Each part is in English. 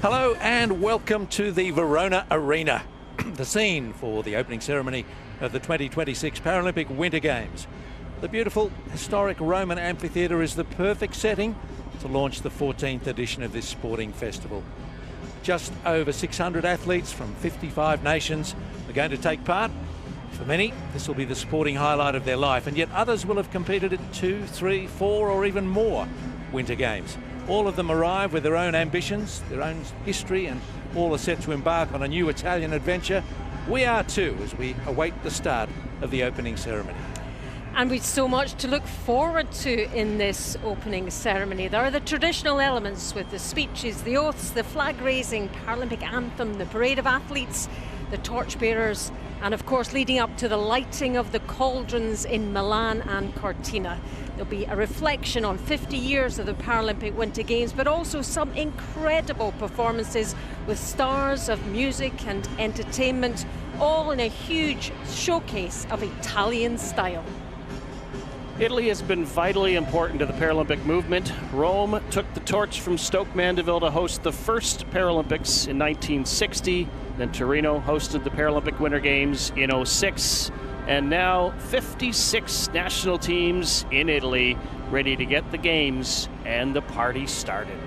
Hello and welcome to the Verona Arena, the scene for the opening ceremony of the 2026 Paralympic Winter Games. The beautiful historic Roman amphitheatre is the perfect setting to launch the 14th edition of this sporting festival. Just over 600 athletes from 55 nations are going to take part. For many, this will be the sporting highlight of their life, and yet others will have competed at 2, 3, 4 or even more Winter Games. All of them arrive with their own ambitions, their own history, and all are set to embark on a new Italian adventure. We are too, as we await the start of the opening ceremony. And we've so much to look forward to in this opening ceremony. There are the traditional elements with the speeches, the oaths, the flag raising, Paralympic anthem, the parade of athletes, the torchbearers, and of course leading up to the lighting of the cauldrons in Milan and Cortina. There'll be a reflection on 50 years of the Paralympic Winter Games, but also some incredible performances with stars of music and entertainment, all in a huge showcase of Italian style. Italy has been vitally important to the Paralympic movement. Rome took the torch from Stoke Mandeville to host the first Paralympics in 1960. Then Torino hosted the Paralympic Winter Games in 2006. And now 56 national teams in Italy ready to get the games and the party started.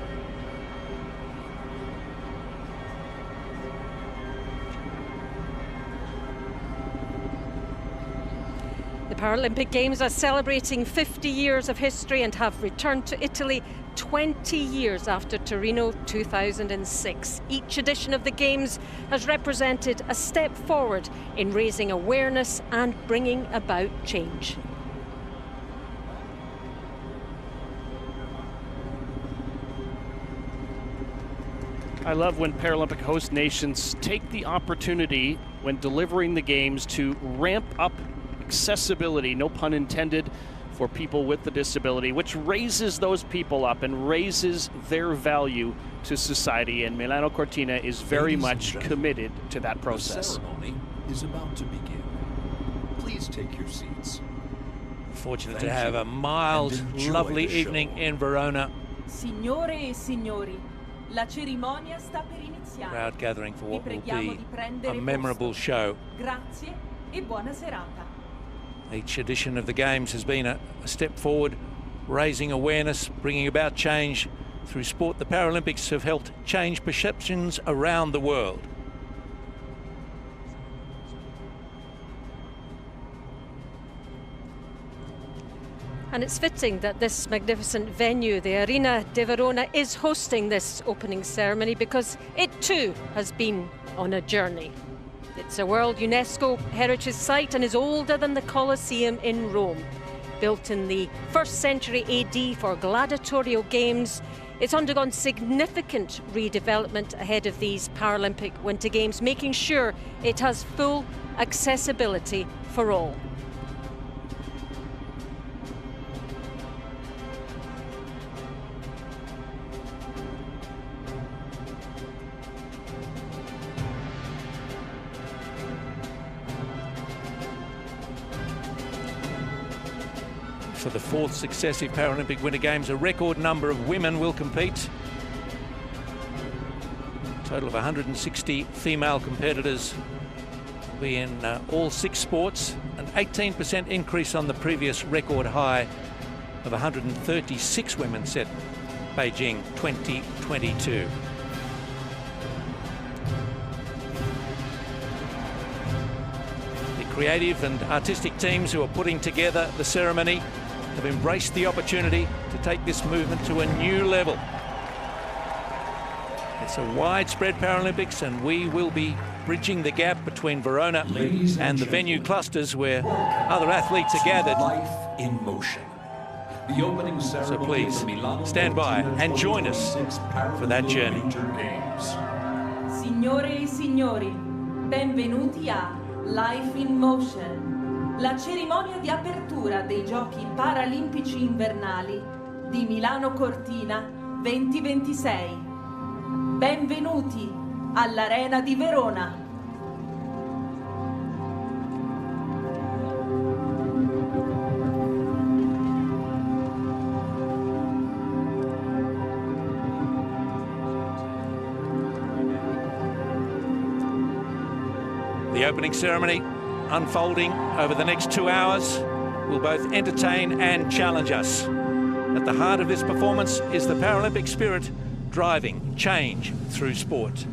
The Paralympic Games are celebrating 50 years of history and have returned to Italy 20 years after Torino 2006. Each edition of the Games has represented a step forward in raising awareness and bringing about change. I love when Paralympic host nations take the opportunity when delivering the Games to ramp up accessibility, no pun intended, for people with the disability, which raises those people up and raises their value to society. And Milano Cortina is very much committed to that process. The ceremony is about to begin. Please take your seats. Fortunate to have a mild, lovely evening in Verona. Signore e signori, la cerimonia sta per iniziare. Crowd gathering for what will be a memorable show. Grazie e buona serata. Each edition of the Games has been a step forward, raising awareness, bringing about change. Through sport, the Paralympics have helped change perceptions around the world. And it's fitting that this magnificent venue, the Arena di Verona, is hosting this opening ceremony because it too has been on a journey. It's a World UNESCO Heritage Site and is older than the Colosseum in Rome. Built in the 1st century AD for gladiatorial games, it's undergone significant redevelopment ahead of these Paralympic Winter Games, making sure it has full accessibility for all. For the 4th successive Paralympic Winter Games, a record number of women will compete. A total of 160 female competitors will be in all 6 sports, an 18% increase on the previous record high of 136 women set Beijing 2022. The creative and artistic teams who are putting together the ceremony have embraced the opportunity to take this movement to a new level. It's a widespread Paralympics, and we will be bridging the gap between Verona and the venue clusters where other athletes are gathered. Life in motion. The opening ceremony So please, of the Milan stand by Cortina and join us 2026 for that journey. Winter Games. Signore e signori, benvenuti a Life in Motion, la cerimonia di apertura dei Giochi Paralimpici Invernali di Milano Cortina 2026. Benvenuti all'Arena di Verona. The opening ceremony unfolding over the next 2 hours will both entertain and challenge us. At the heart of this performance is the Paralympic spirit driving change through sport.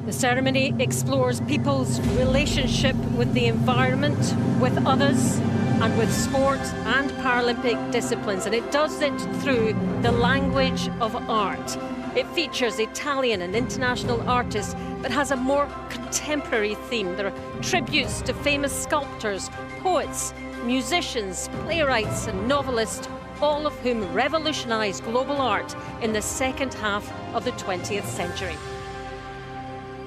The ceremony explores people's relationship with the environment, with others, and with sport and Paralympic disciplines, and it does it through the language of art. It features Italian and international artists, but has a more contemporary theme. There are tributes to famous sculptors, poets, musicians, playwrights and novelists, all of whom revolutionised global art in the second half of the 20th century.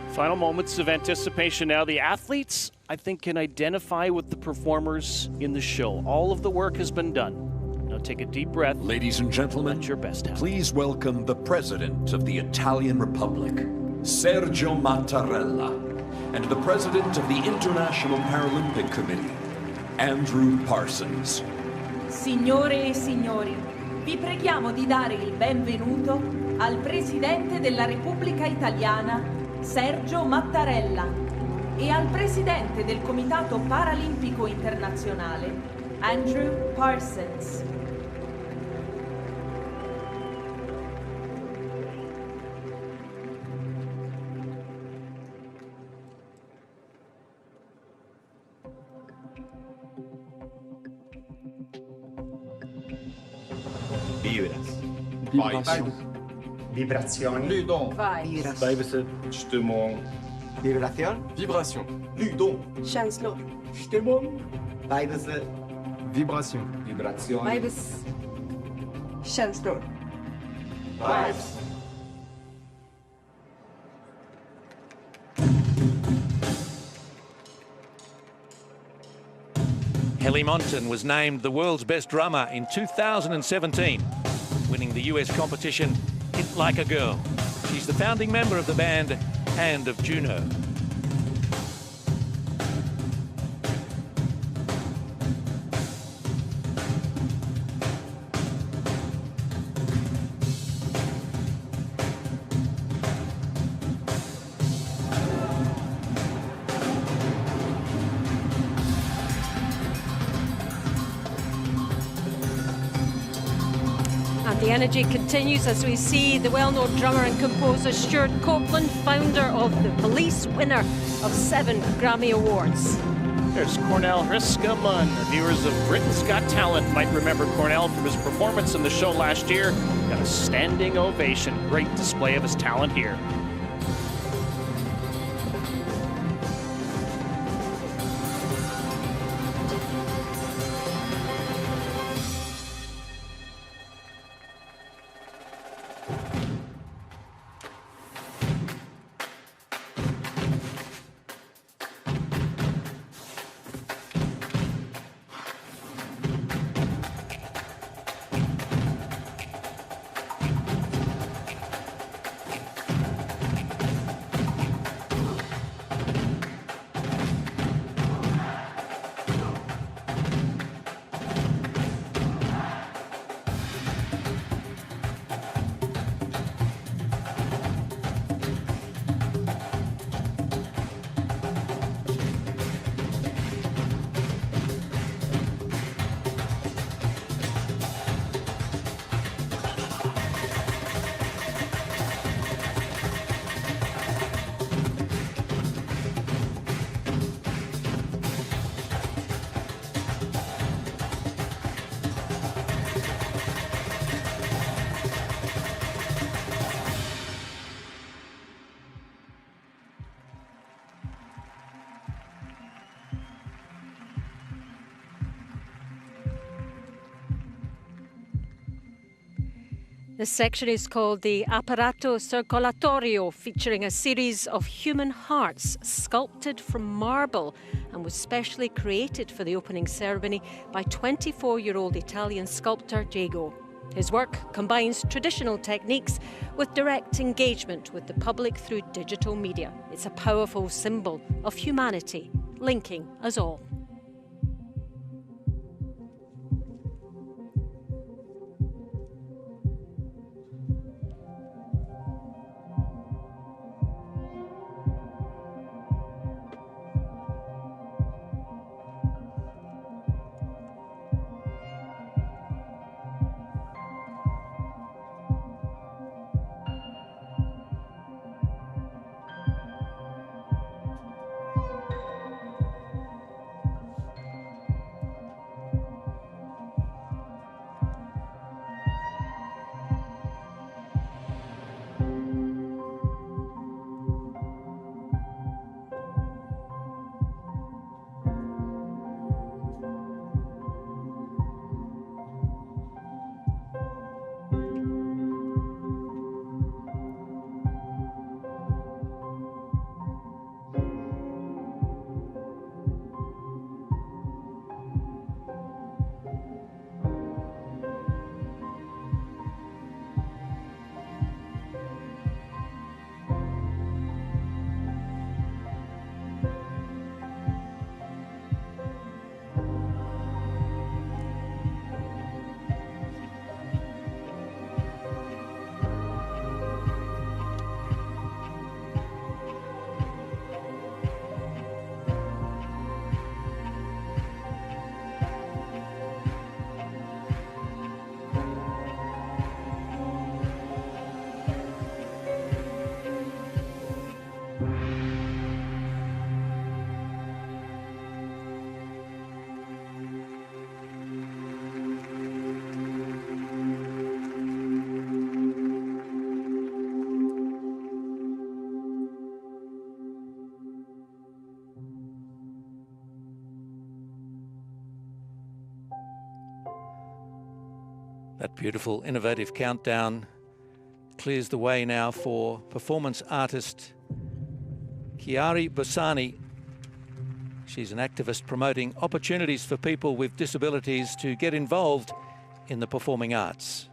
Final moments of anticipation now. The athletes, I think, can identify with the performers in the show. All of the work has been done. Now take a deep breath. Ladies and gentlemen, Let your best happen. please welcome the President of the Italian Republic, Sergio Mattarella, and the President of the International Paralympic Committee, Andrew Parsons. Signore e signori, vi preghiamo di dare il benvenuto al Presidente della Repubblica Italiana, Sergio Mattarella, e al Presidente del Comitato Paralimpico Internazionale, Andrew Parsons. Vibration. Ludon. Vibes. Stimmung. Vibration. Vibration. Ludon. Känslor. Stimmung. Vibes. Vibration. Vibration. Vibes. Känslor. Vibes. Helly Monton was named the world's best drummer in 2017, winning the US competition Hit Like a Girl. She's the founding member of the band and of Juno. And the energy continues as we see the well-known drummer and composer Stuart Copeland, founder of The Police, winner of 7 Grammy Awards. There's Cornell Hriskamun. Viewers of Britain's Got Talent might remember Cornell from his performance in the show last year. Got a standing ovation. Great display of his talent here. This section is called the Apparato Circolatorio, featuring a series of human hearts sculpted from marble and was specially created for the opening ceremony by 24-year-old Italian sculptor Diego. His work combines traditional techniques with direct engagement with the public through digital media. It's a powerful symbol of humanity, linking us all. That beautiful, innovative countdown clears the way now for performance artist Chiari Bossani. She's an activist promoting opportunities for people with disabilities to get involved in the performing arts.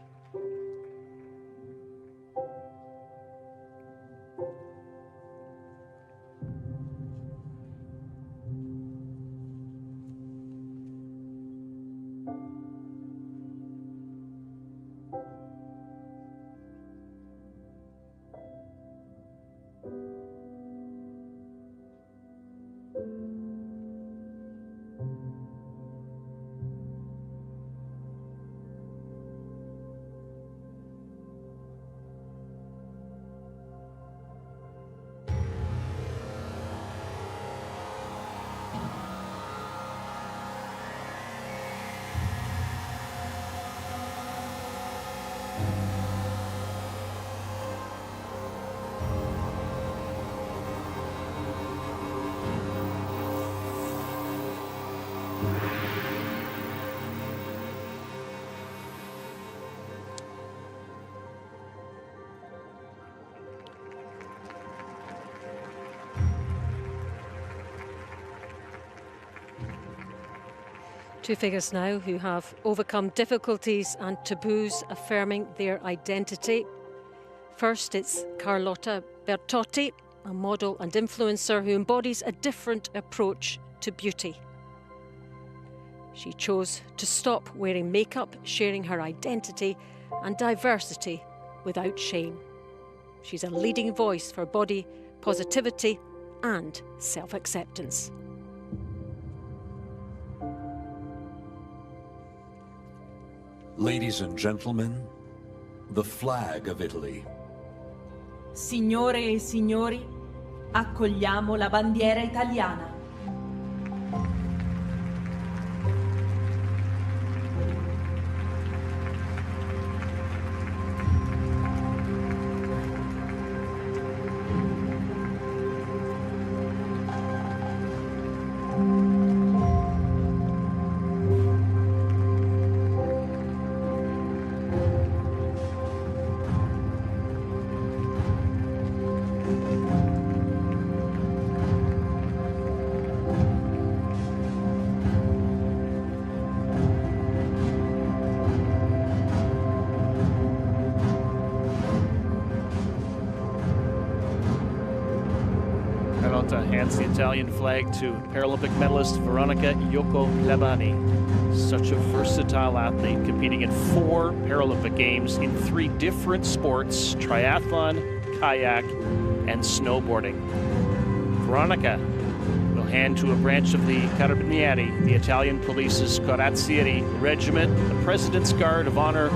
Two figures now who have overcome difficulties and taboos affirming their identity. First, it's Carlotta Bertotti, a model and influencer who embodies a different approach to beauty. She chose to stop wearing makeup, sharing her identity and diversity without shame. She's a leading voice for body positivity and self-acceptance. Ladies and gentlemen, the flag of Italy. Signore e signori, accogliamo la bandiera italiana. Hands the Italian flag to Paralympic medalist Veronica Labani. Such a versatile athlete, competing in 4 Paralympic Games in 3 different sports: triathlon, kayak, and snowboarding. Veronica will hand to a branch of the Carabinieri, the Italian police's Corazzieri Regiment, the President's Guard of Honor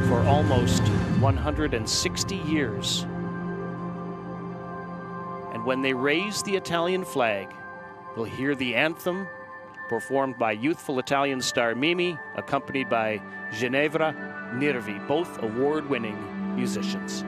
for almost 160 years. And when they raise the Italian flag, we'll hear the anthem performed by youthful Italian star Mimi, accompanied by Ginevra Nervi, both award-winning musicians.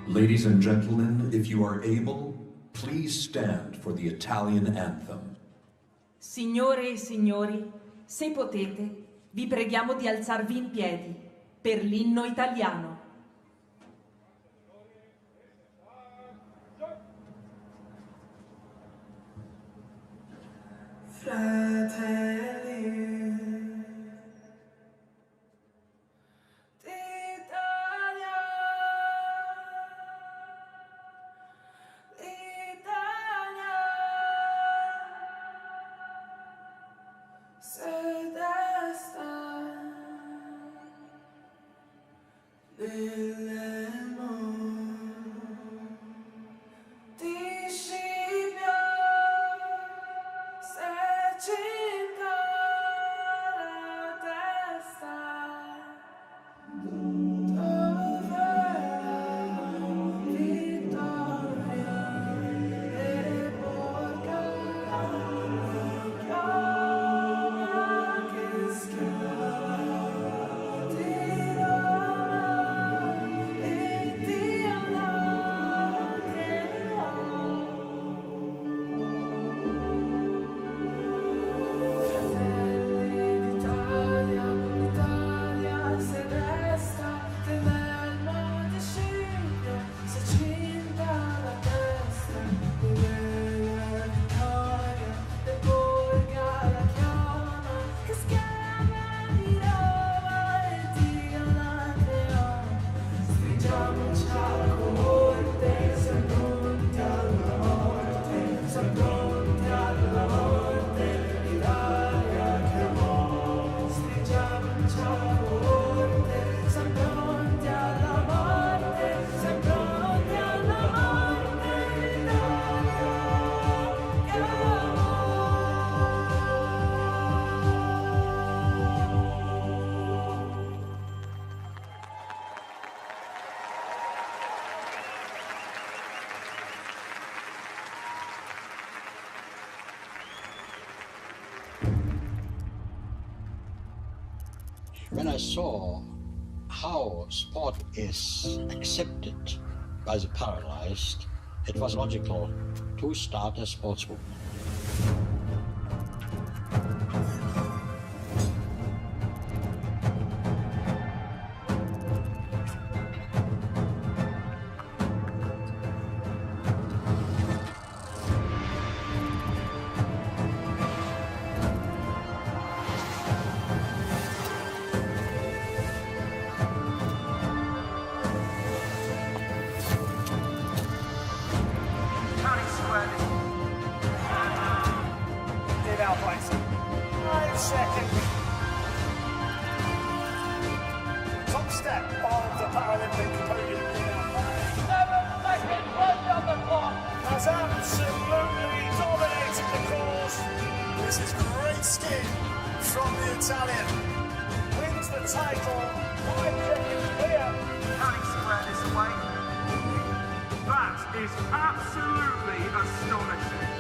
Ladies and gentlemen, if you are able, please stand for the Italian anthem. Signore e signori, se potete, vi preghiamo di alzarvi in piedi per l'inno italiano. Fratelli I saw how sport is accepted by the paralyzed, it was logical to start a sports movement. Top step of the Paralympic podium. 7 seconds left on the clock. Has absolutely dominated the course. This is great skiing from the Italian. Wins the title. 5 seconds clear. Can he square this away? That is absolutely astonishing.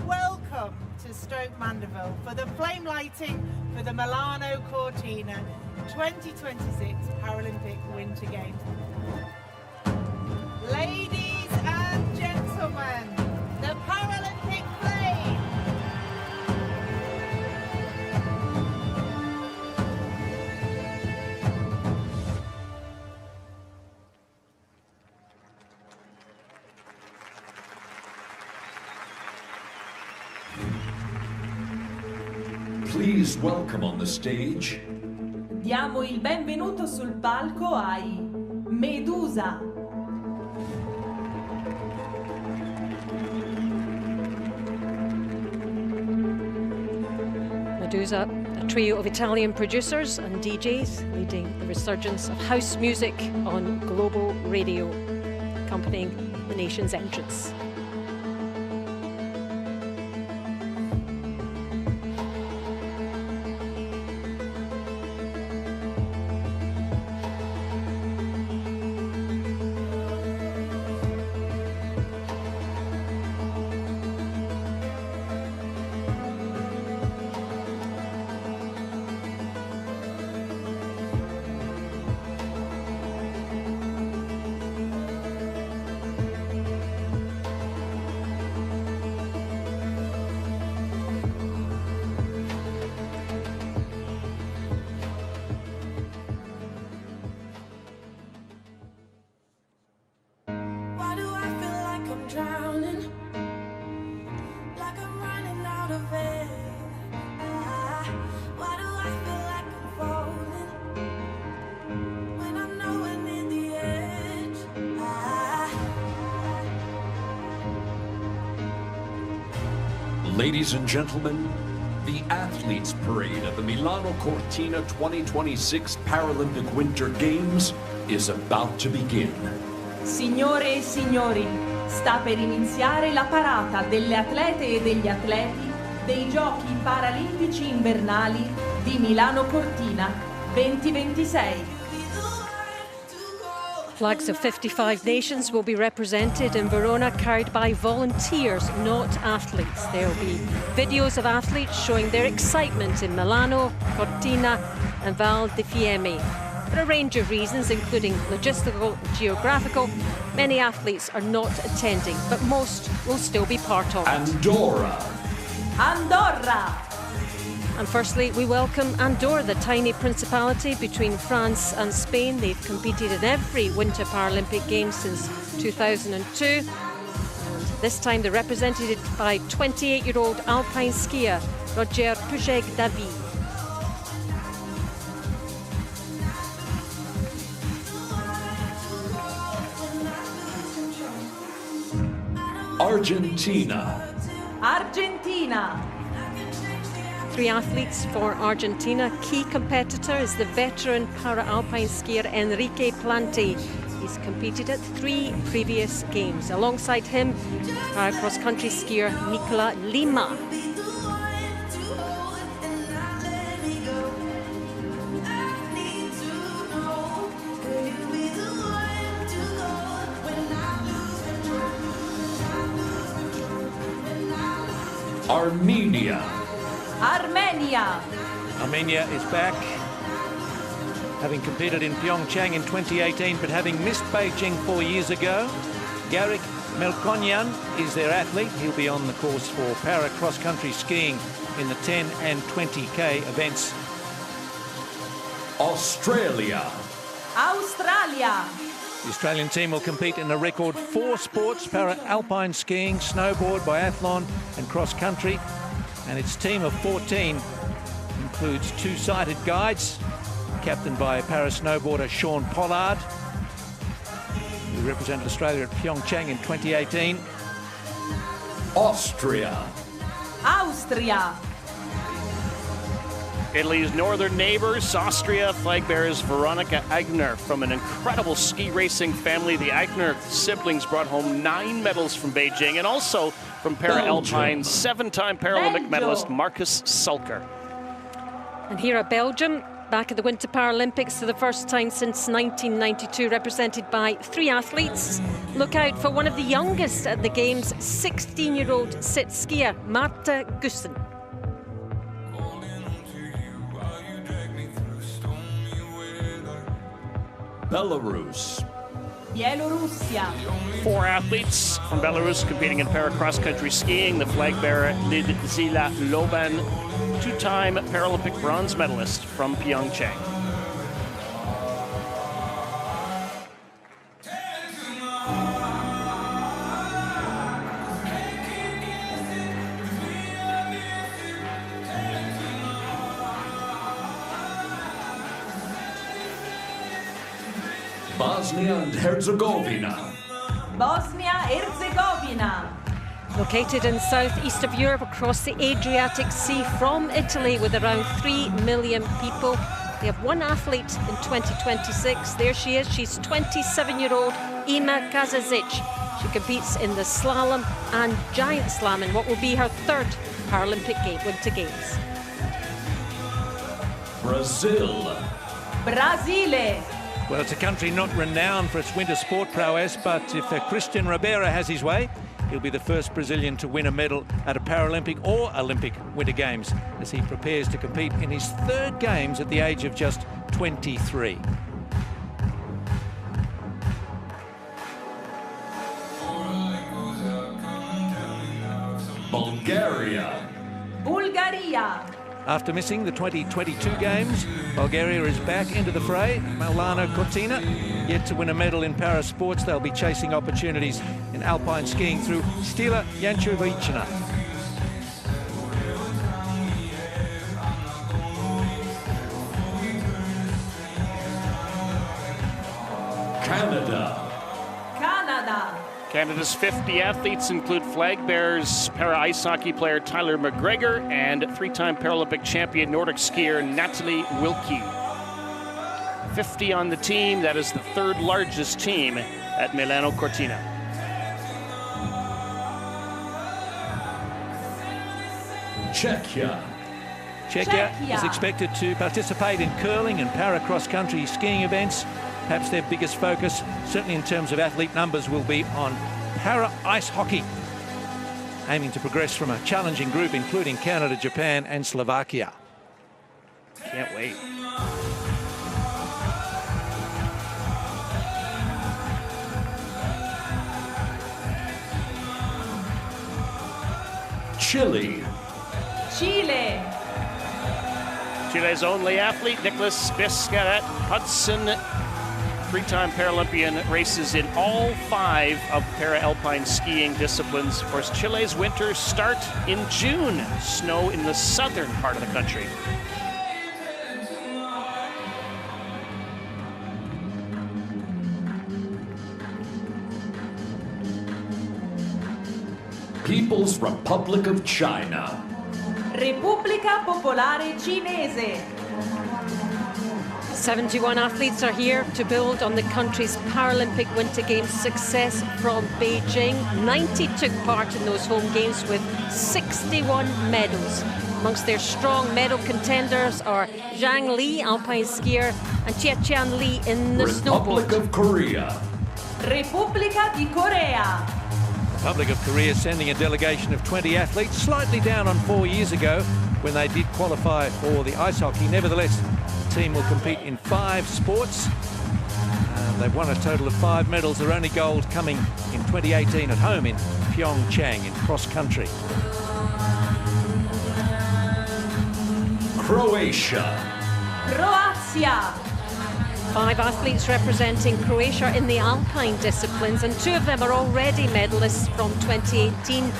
Welcome to Stoke Mandeville for the flame lighting for the Milano Cortina 2026 Paralympic Winter Games. Ladies and gentlemen, the Paralympic flame! Please welcome on the stage. Diamo il benvenuto sul palco ai Medusa. Medusa, a trio of Italian producers and DJs leading the resurgence of house music on global radio, accompanying the nation's entrance. Drowning, like I'm running out of air. Why do I feel like I'm falling when I'm nowhere near the edge? Ladies and gentlemen, the Athletes Parade of the Milano Cortina 2026 Paralympic Winter Games is about to begin. Signore e signori, sta per iniziare la parata delle atlete e degli atleti dei Giochi Paralimpici Invernali di Milano Cortina 2026. Flags of 55 nations will be represented in Verona, carried by volunteers, not athletes. There will be videos of athletes showing their excitement in Milano, Cortina and Val di Fiemme. For a range of reasons, including logistical and geographical, many athletes are not attending, but most will still be part of it. Andorra. And firstly, we welcome Andorra, the tiny principality between France and Spain. They've competed in every Winter Paralympic Games since 2002. And this time they're represented by 28-year-old alpine skier Roger Puig-David. Argentina. 3 athletes for Argentina. Key competitor is the veteran para-alpine skier Enrique Planti. He's competed at 3 previous games. Alongside him, para-cross-country skier Nicola Lima. Armenia. Armenia. Armenia is back, having competed in Pyeongchang in 2018, but having missed Beijing 4 years ago. Garrick Melkonyan is their athlete. He'll be on the course for para cross-country skiing in the 10 and 20k events. Australia. Australia. The Australian team will compete in a record 4 sports: para-alpine skiing, snowboard, biathlon and cross-country. And its team of 14 includes 2 sighted guides, captained by para-snowboarder Sean Pollard, who represented Australia at Pyeongchang in 2018. Austria. Austria. Italy's northern neighbors, Austria, flag bearers Veronica Agner from an incredible ski racing family. The Agner siblings brought home 9 medals from Beijing, and also from para-alpine, 7-time Paralympic medalist Marcus Sulker. And here at Belgium, back at the Winter Paralympics for the first time since 1992, represented by 3 athletes. Look out for one of the youngest at the Games, 16-year-old sit skier Marta Gussen. Belarus. Bielorussia. 4 athletes from Belarus competing in para cross-country skiing. The flag bearer Lidzila Loban, 2-time Paralympic bronze medalist from Pyeongchang. Bosnia and Herzegovina. Bosnia-Herzegovina. Located in southeast of Europe across the Adriatic Sea from Italy with around 3 million people. They have 1 athlete in 2026. There she is. She's 27-year-old Ima Kazazic. She competes in the slalom and giant slam in what will be her 3rd Paralympic Winter Games. Brazil. Brasile. Well, it's a country not renowned for its winter sport prowess, but if Christian Ribeiro has his way, he'll be the first Brazilian to win a medal at a Paralympic or Olympic Winter Games as he prepares to compete in his 3rd Games at the age of just 23. Bulgaria. Bulgaria. After missing the 2022 Games, Bulgaria is back into the fray. Milano Cortina, yet to win a medal in para sports. They'll be chasing opportunities in alpine skiing through Stila Jančevičina. Canada. Canada. Canada's 50 athletes include flag bearers, para-ice hockey player Tyler McGregor, and 3-time Paralympic champion Nordic skier Natalie Wilkie. 50 on the team. That is the 3rd largest team at Milano Cortina. Czechia. Czechia is expected to participate in curling and para cross-country skiing events. Perhaps their biggest focus, certainly in terms of athlete numbers, will be on para-ice hockey, aiming to progress from a challenging group including Canada, Japan and Slovakia. Can't wait. Chile. Chile. Chile's only athlete, Nicholas Biscarat Hudson, 3-time Paralympian, races in all 5 of para-alpine skiing disciplines. Of course, Chile's winters start in June. Snow in the southern part of the country. People's Republic of China. Repubblica Popolare Cinese. 71 athletes are here to build on the country's Paralympic Winter Games success from Beijing. 90 took part in those home games with 61 medals. Amongst their strong medal contenders are Zhang Li, alpine skier, and Chietian Lee in the Republic snowboard. of Korea. Repubblica di Corea. Republic of Korea sending a delegation of 20 athletes, slightly down on 4 years ago when they did qualify for the ice hockey. Nevertheless, the team will compete in 5 sports. They've won a total of 5 medals, their only gold coming in 2018 at home in Pyeongchang in cross country. Croatia. Croazia. 5 athletes representing Croatia in the alpine disciplines, and 2 of them are already medalists from 2018.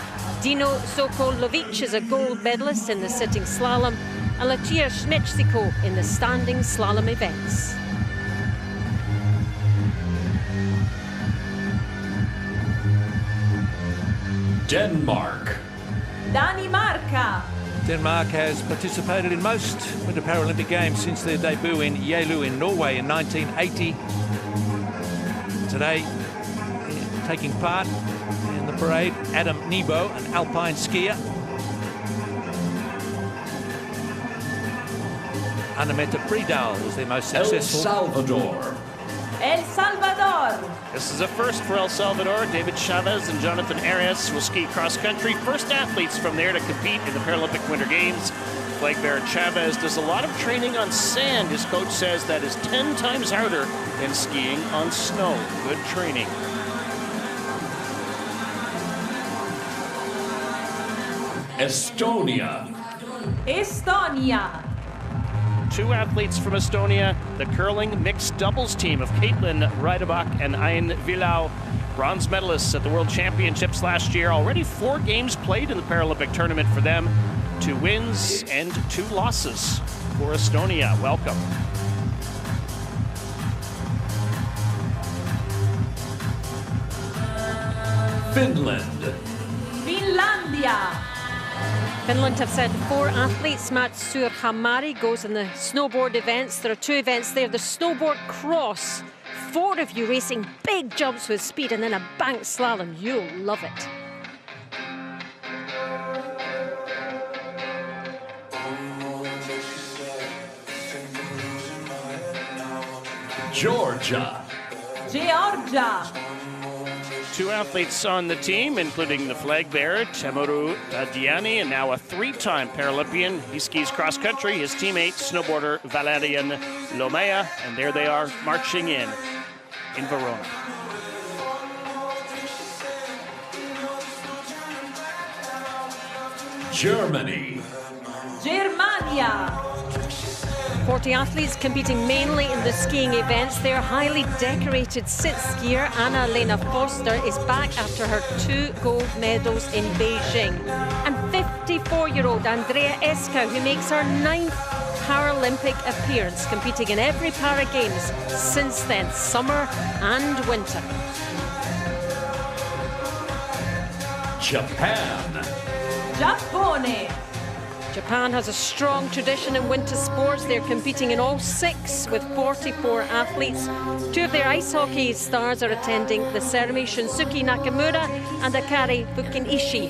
Dino Sokolovic is a gold medalist in the sitting slalom, and Lucia Schmechziko in the standing slalom events. Denmark. Danimarca. Denmark has participated in most Winter Paralympic Games since their debut in Yalu in Norway in 1980. Today, taking part in the parade, Adam Nebo, an alpine skier. Annemette Bredal was their most successful. El Salvador. El Salvador. This is a first for El Salvador. David Chavez and Jonathan Arias will ski cross-country. First athletes from there to compete in the Paralympic Winter Games. Flag bearer Chavez does a lot of training on sand. His coach says that is 10 times harder than skiing on snow. Good training. Estonia. Estonia. 2 athletes from Estonia, the curling mixed doubles team of Caitlin Reidebach and Ain Vilau, bronze medalists at the World Championships last year. Already 4 games played in the Paralympic tournament for them. 2 wins and 2 losses for Estonia. Welcome. Finland. Finlandia. Finland have sent 4 athletes. Mats Hamari goes in the snowboard events. There are 2 events there. The snowboard cross. 4 of you racing big jumps with speed, and then a bank slalom. You'll love it. Georgia. Georgia. 2 athletes on the team, including the flag bearer, Temoru Tadiani, and now a 3-time Paralympian. He skis cross-country. His teammate, snowboarder Valerian Lomea, and there they are marching in Verona. Germany. Germania. 40 athletes competing mainly in the skiing events. Their highly decorated sit skier, Anna-Lena Foster, is back after her 2 gold medals in Beijing. And 54-year-old Andrea Eskau, who makes her 9th Paralympic appearance, competing in every Para Games since then, summer and winter. Japan. Giappone. Japan has a strong tradition in winter sports. They're competing in all 6 with 44 athletes. 2 of their ice hockey stars are attending the ceremony, Shunsuke Nakamura and Akari Fukinishi.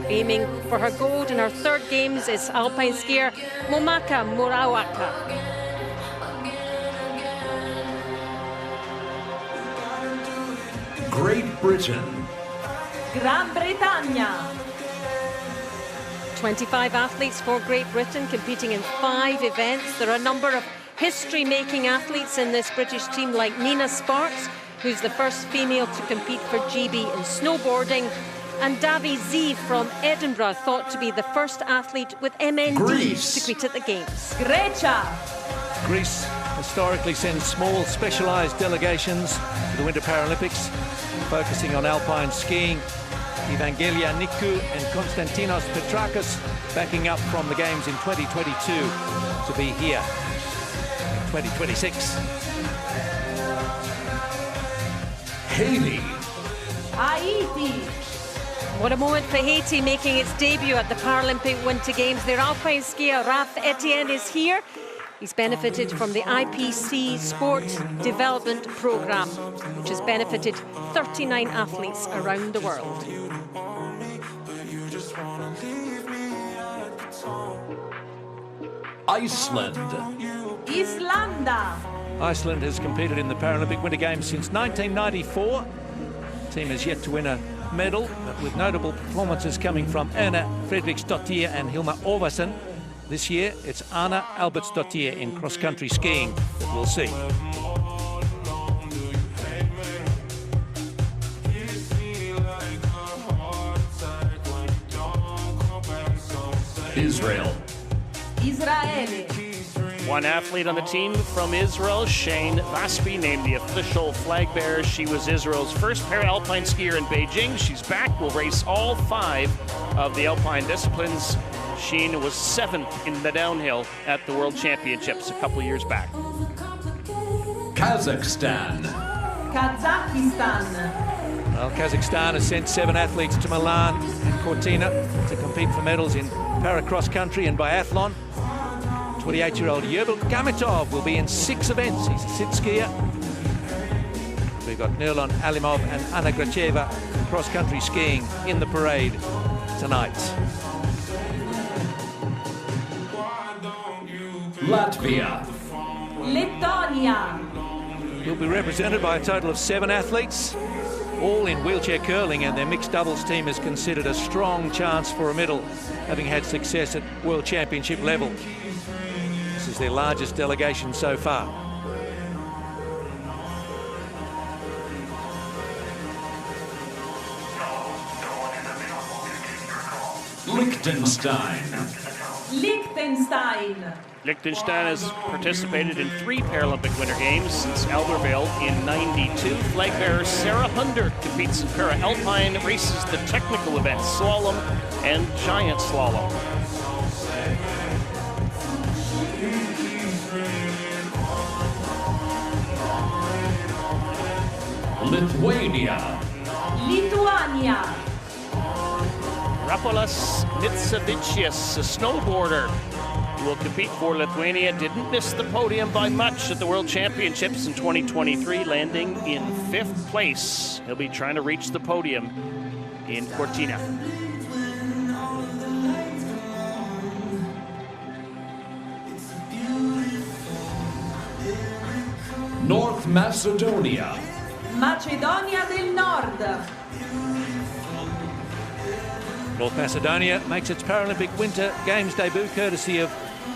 Aiming for her gold in her 3rd games is alpine skier Momaka Murawaka. Great Britain. Gran Bretagna. 25 athletes for Great Britain competing in 5 events. There are a number of history-making athletes in this British team, like Nina Sparks, who's the first female to compete for GB in snowboarding, and Davi Z from Edinburgh, thought to be the first athlete with MND Greece. to compete at the Games. Grecia. Greece historically sends small specialised delegations to the Winter Paralympics, focusing on alpine skiing. Evangelia Nikou and Konstantinos Petrakis backing up from the Games in 2022 to be here in 2026. Haiti. Haiti. What a moment for Haiti, making its debut at the Paralympic Winter Games. Their alpine skier Raph Etienne is here. He's benefited from the IPC Sport Development Programme, which has benefited 39 athletes around the world. Iceland. Islanda. Iceland has competed in the Paralympic Winter Games since 1994. The team has yet to win a medal, but with notable performances coming from Erna Fredriksdottir and Hilma Orvason. This year, it's Anna Albertsdottir in cross-country skiing that we'll see. Israel. Israele. One athlete on the team from Israel, Shane Vaspi, named the official flag bearer. She was Israel's first para-alpine skier in Beijing. She's back, will race all 5 of the alpine disciplines. Sheen was 7th in the downhill at the World Championships a couple of years back. Kazakhstan. Kazakhstan. Well, Kazakhstan has sent 7 athletes to Milan and Cortina to compete for medals in para-cross country and biathlon. 28-year-old Yerbil Gamitov will be in 6 events. He's a sit skier. We've got Nurlan Alimov and Anna Gracheva cross-country skiing in the parade tonight. Latvia. Lettonia. Will be represented by a total of 7 athletes, all in wheelchair curling, and their mixed doubles team is considered a strong chance for a medal, having had success at World Championship level. This is their largest delegation so far. Liechtenstein. Liechtenstein. Liechtenstein has participated in 3 Paralympic Winter Games since Albertville in '92. Flag bearer Sarah Hunder competes in para-alpine, races the technical events, slalom and giant slalom. Lithuania. Lithuania. Rapolas Nitsavicius, a snowboarder who will compete for Lithuania, didn't miss the podium by much at the World Championships in 2023, landing in 5th place. He'll be trying to reach the podium in Cortina. North Macedonia. Macedonia del Nord. North Macedonia makes its Paralympic Winter Games debut courtesy of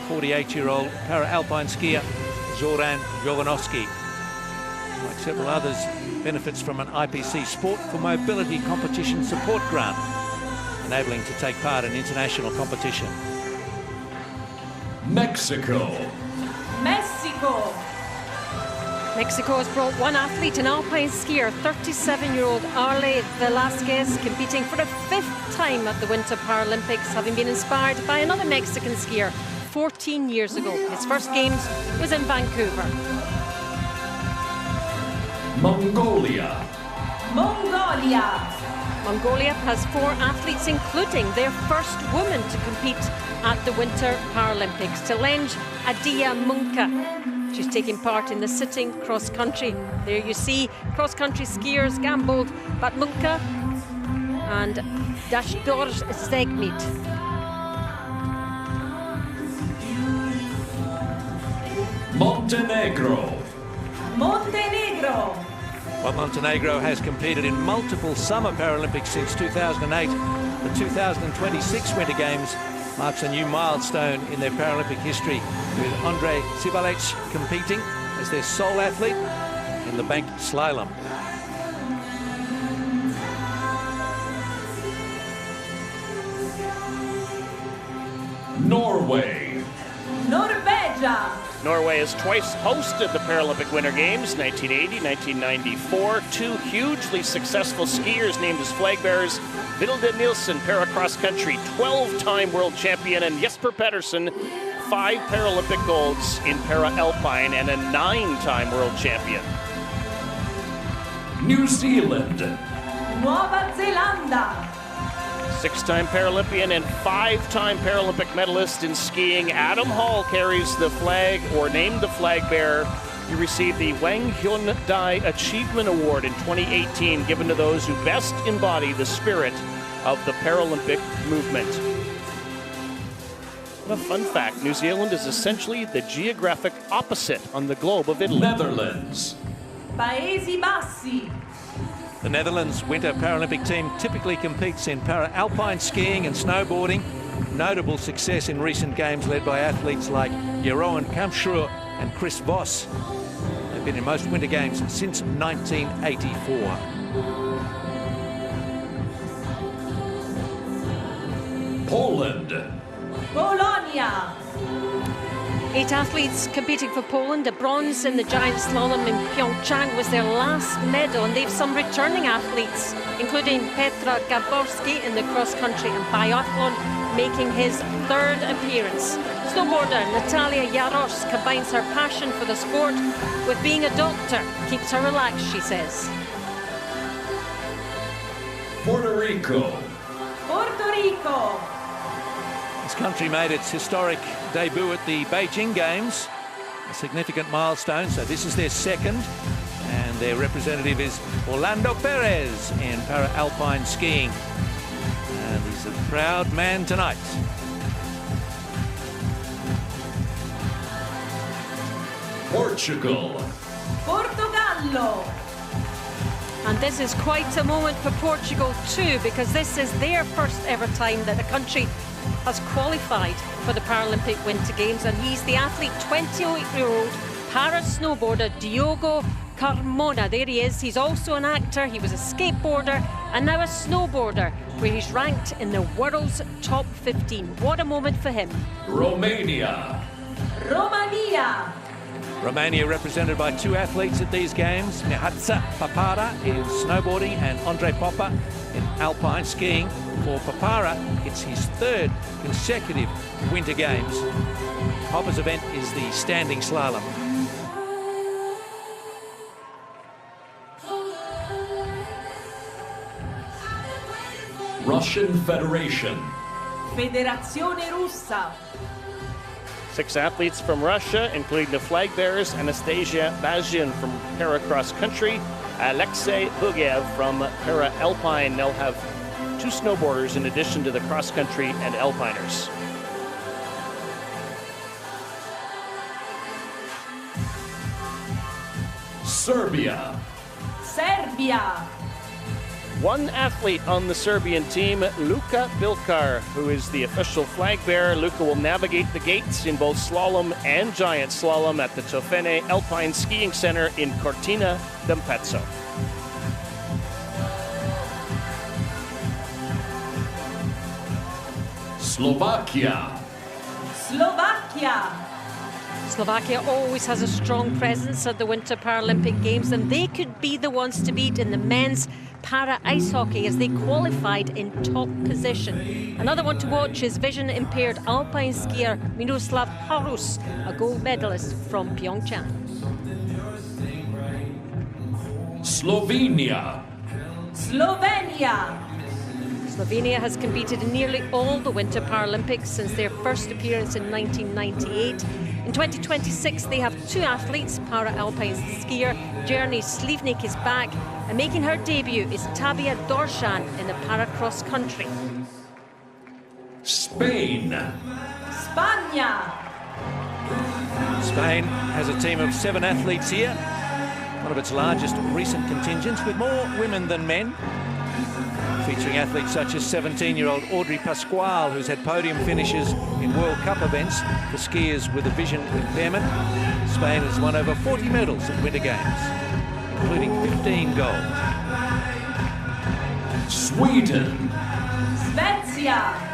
48-year-old para-alpine skier Zoran Jovanovski. Like several others, benefits from an IPC Sport for Mobility competition support grant, enabling to take part in international competition. Mexico. Mexico. Mexico has brought 1 athlete, an alpine skier, 37-year-old Arle Velasquez, competing for the 5th time at the Winter Paralympics, having been inspired by another Mexican skier 14 years ago. His first games was in Vancouver. Mongolia. Mongolia. Mongolia has 4 athletes, including their first woman to compete at the Winter Paralympics, Telenge Adia Munka. She's taking part in the sitting cross-country. There you see cross-country skiers Gambold Batmunka and Dashdorj Zegmit. Montenegro. Montenegro. While Montenegro has competed in multiple Summer Paralympics since 2008, the 2026 Winter Games marks a new milestone in their Paralympic history, with Andrei Sibalec competing as their sole athlete in the banked slalom. Norway. Norvegia. Norway has twice hosted the Paralympic Winter Games, 1980, 1994. 2 hugely successful skiers named as flag bearers. Vilde Nielsen, para-cross country, 12-time world champion, and Jesper Pedersen, 5 Paralympic golds in para-alpine and a 9-time world champion. New Zealand. Nuova Zelanda. 6-time Paralympian and 5-time Paralympic medalist in skiing, Adam Hall carries the flag, or named the flag bearer. He received the Wang Hyun Dai Achievement Award in 2018, given to those who best embody the spirit of the Paralympic movement. A fun fact, New Zealand is essentially the geographic opposite on the globe of Italy. Netherlands. Paesi Bassi. The Netherlands winter Paralympic team typically competes in para-alpine skiing and snowboarding. Notable success in recent games led by athletes like Jeroen Kampschroer and Chris Voss. They've been in most winter games since 1984. Poland. Polonia. 8 athletes competing for Poland. A bronze in the giant slalom in Pyeongchang was their last medal, and they've some returning athletes, including Petra Gaborski in the cross-country and biathlon, making his 3rd appearance. Snowboarder Natalia Jarosz combines her passion for the sport with being a doctor. Keeps her relaxed, she says. Puerto Rico. Puerto Rico. This country made its historic debut at the Beijing Games, a significant milestone, so this is their 2nd, and their representative is Orlando Perez in para-alpine skiing, and he's a proud man tonight. Portugal. Portogallo. And this is quite a moment for Portugal too, because this is their first ever time that a country has qualified for the Paralympic Winter Games, and he's the athlete, 28-year-old para-snowboarder Diogo Carmona. There he is. He's also an actor, he was a skateboarder and now a snowboarder, where he's ranked in the world's top 15. What a moment for him. Romania. Romania. Romania represented by 2 athletes at these games, Mihața Papara in snowboarding and Andrei Popa in alpine skiing. For Papara, it's his 3rd consecutive Winter Games. Popa's event is the standing slalom. Russian Federation. Federazione Russa. 6 athletes from Russia, including the flag bearers Anastasia Bazhin from para-cross country, Alexei Bugiev from para-alpine. They'll have 2 snowboarders in addition to the cross-country and alpiners. Serbia. Serbia. 1 athlete on the Serbian team, Luka Bilkar, who is the official flag bearer. Luka will navigate the gates in both slalom and giant slalom at the Tofene Alpine Skiing Center in Cortina d'Ampezzo. Slovakia. Slovakia. Slovakia always has a strong presence at the Winter Paralympic Games, and they could be the ones to beat in the men's para-ice hockey as they qualified in top position. Another one to watch is vision-impaired alpine skier Miroslav Harus, a gold medalist from Pyeongchang. Slovenia. Slovenia. Slovenia has competed in nearly all the Winter Paralympics since their first appearance in 1998. In 2026, they have 2 athletes. Para-alpine skier Jernej Slivnik is back, and making her debut is Tabia Dorshan in the para-cross country. Spain. Spagna. Spain has a team of 7 athletes here, one of its largest recent contingents, with more women than men, featuring athletes such as 17-year-old Audrey Pascual, who's had podium finishes in World Cup events for skiers with a vision impairment. Spain has won over 40 medals at Winter Games, including 15 gold. Sweden. Svezia.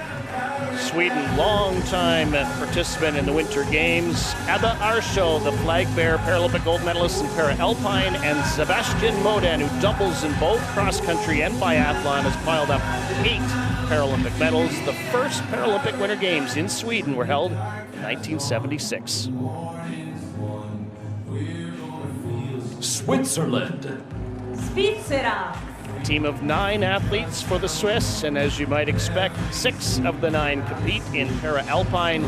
Sweden, long-time participant in the Winter Games. Abba Arsho, the flag bearer, Paralympic gold medalist in para-alpine, and Sebastian Moden, who doubles in both cross-country and biathlon, has piled up 8 Paralympic medals. The first Paralympic Winter Games in Sweden were held in 1976. Switzerland. Svizzera. Team of 9 athletes for the Swiss, and as you might expect, 6 of the 9 compete in para-alpine,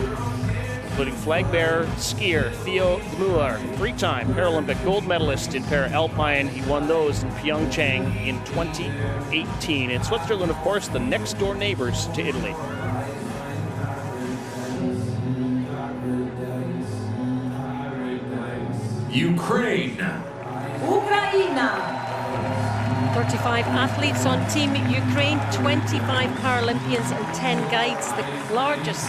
including flag bearer skier Theo Gmuar, 3-time Paralympic gold medalist in para-alpine. He won those in Pyeongchang in 2018. In Switzerland, of course, the next-door neighbors to Italy. Ukraine. Ucraina. 35 athletes on Team Ukraine, 25 Paralympians and 10 guides, the largest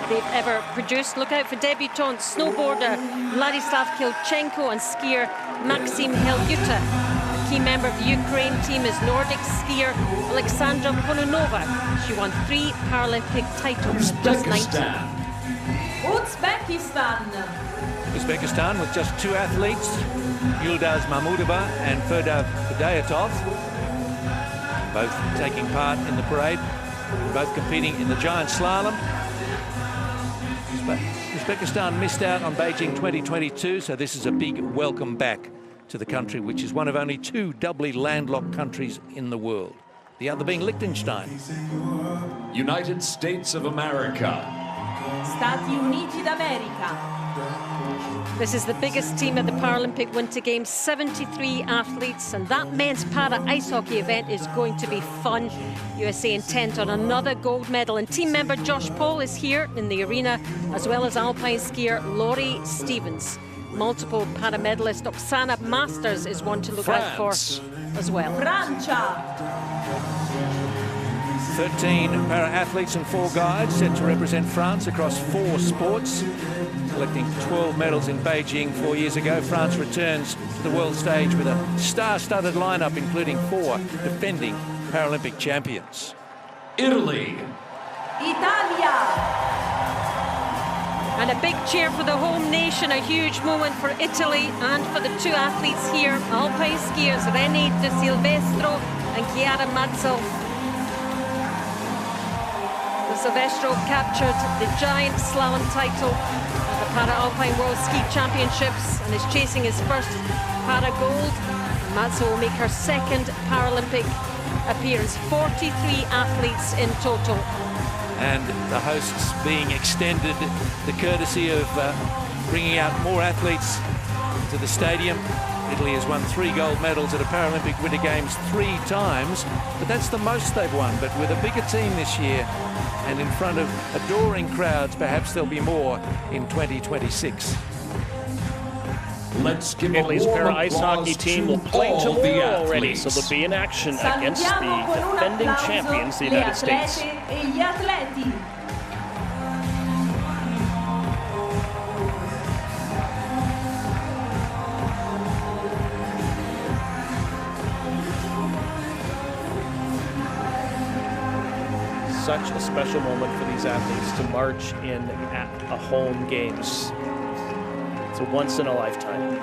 they've ever produced. Look out for debutante snowboarder Vladislav Kilchenko and skier Maxim Helyuta. A key member of the Ukraine team is Nordic skier Alexandra Kononova. She won 3 Paralympic titles, just 19. Uzbekistan with just 2 athletes, Yildiz Mahmudova and Ferdav Hidayatov, both taking part in the parade, both competing in the giant slalom. Uzbekistan missed out on Beijing 2022, so this is a big welcome back to the country, which is one of only 2 doubly landlocked countries in the world, the other being Liechtenstein. United States of America. Stati Uniti d'America. This is the biggest team at the Paralympic Winter Games, 73 athletes, and that men's para ice hockey event is going to be fun. USA intent on another gold medal, and team member Josh Paul is here in the arena, as well as alpine skier Laurie Stevens. Multiple para medalist Oksana Masters is one to look out for as well. Francia. 13 para-athletes and 4 guides set to represent France across 4 sports. Collecting 12 medals in Beijing 4 years ago, France returns to the world stage with a star-studded lineup, including 4 defending Paralympic champions. Italy. Italia. And a big cheer for the home nation, a huge moment for Italy and for the 2 athletes here, alpine skiers René De Silvestro and Chiara Mazzel. De Silvestro captured the giant slalom title at the Para-Alpine World Ski Championships and is chasing his first para gold. Mazzel will make her 2nd Paralympic appearance. 43 athletes in total. And the hosts being extended the courtesy of bringing out more athletes to the stadium. Italy has won 3 gold medals at a Paralympic Winter Games 3 times, but that's the most they've won. But with a bigger team this year and in front of adoring crowds, perhaps there'll be more in 2026. Let's give Italy's a warm para ice hockey applause team to will play all tomorrow the already, athletes. so they'll be in action against the defending champions, the United States. E gli atleti. Such a special moment for these athletes to march in at a home games. It's a once in a lifetime.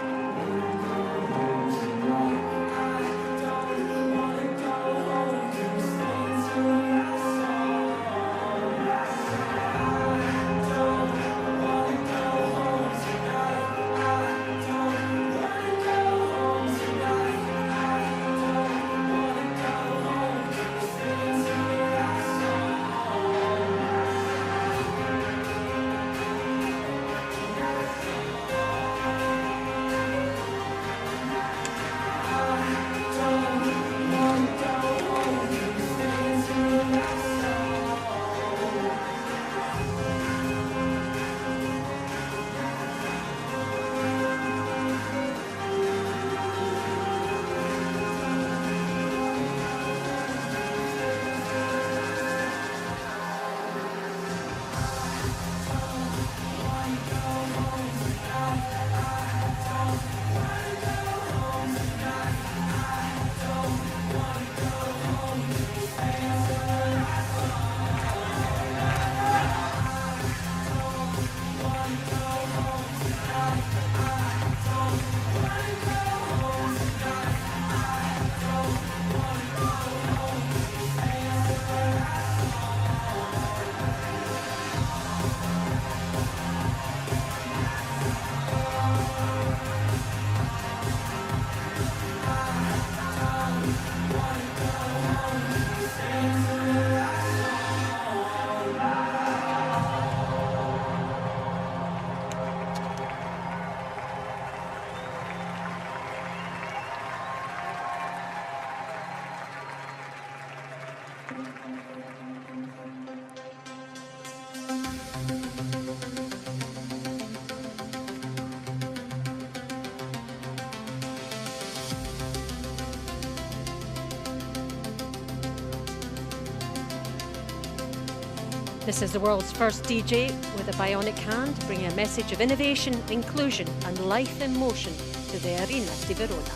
This is the world's first DJ with a bionic hand, bringing a message of innovation, inclusion and life in motion to the Arena di Verona.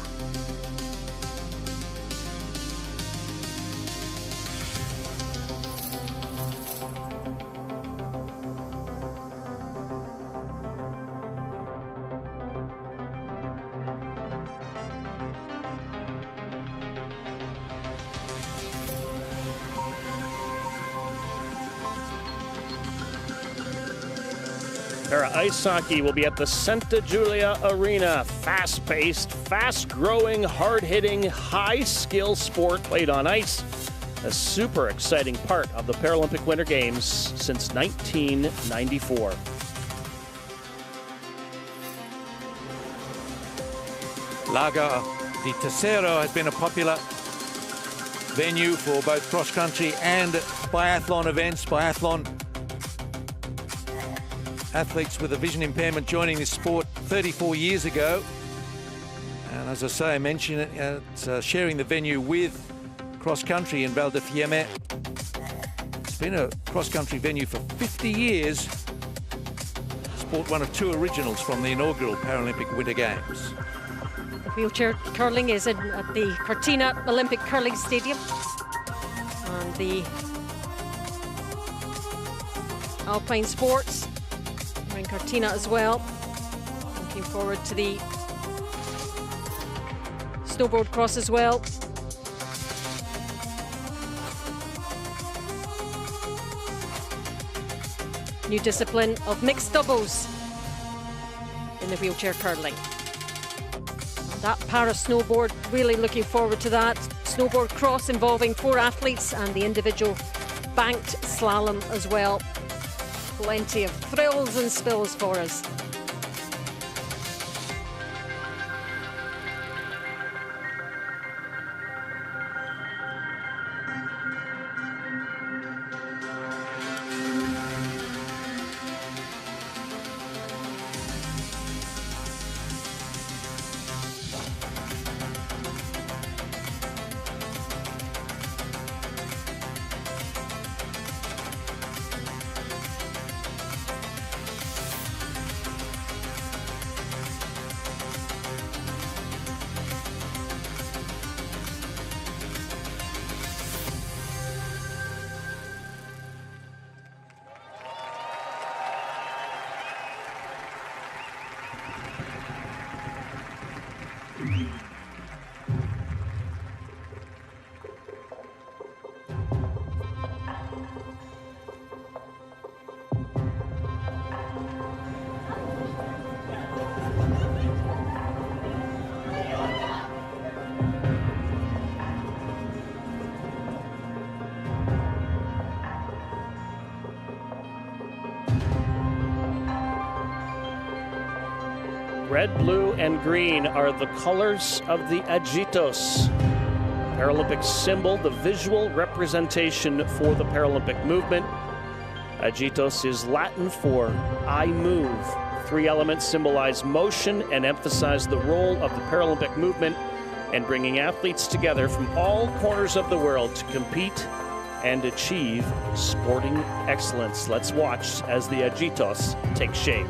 Para Ice Hockey will be at the Santa Giulia Arena. Fast-paced, fast-growing, hard-hitting, high-skill sport played on ice. A super exciting part of the Paralympic Winter Games since 1994. Lago di Tercero has been a popular venue for both cross-country and biathlon events. Biathlon athletes with a vision impairment joining this sport 34 years ago. And as I say, I mentioned it, sharing the venue with cross-country in Val di Fiemme. It's been a cross-country venue for 50 years. Sport one of two originals from the inaugural Paralympic Winter Games. Wheelchair curling is at the Cortina Olympic Curling Stadium. And the alpine sports are in Cortina as well. Looking forward to the snowboard cross as well. New discipline of mixed doubles in the wheelchair curling. That para snowboard, really looking forward to that. Snowboard cross involving 4 athletes and the individual banked slalom as well. Plenty of thrills and spills for us. Red, blue, and green are the colors of the Agitos. Paralympic symbol, the visual representation for the Paralympic movement. Agitos is Latin for I move. 3 elements symbolize motion and emphasize the role of the Paralympic movement and bringing athletes together from all corners of the world to compete and achieve sporting excellence. Let's watch as the Agitos take shape.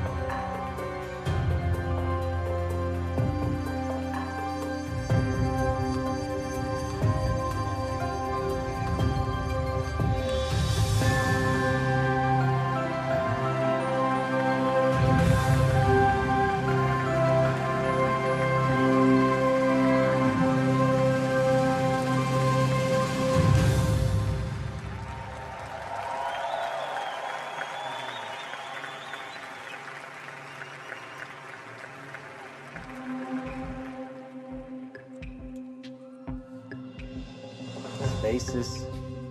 Spaces.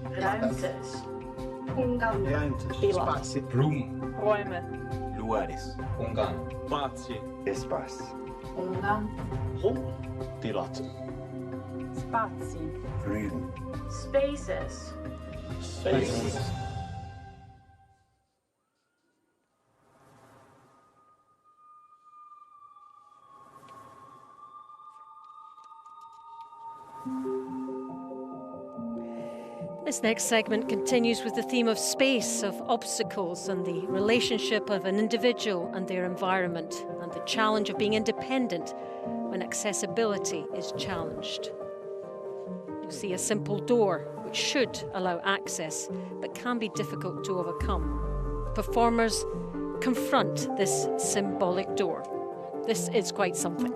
Ruimtes. Ruimtes. Spazi. Räume. Lugares. Spazi. Espace. Tilat. Spazi. Room. Spaces. Spaces. This next segment continues with the theme of space, of obstacles, and the relationship of an individual and their environment, and the challenge of being independent when accessibility is challenged. You'll see a simple door which should allow access, but can be difficult to overcome. Performers confront this symbolic door. This is quite something.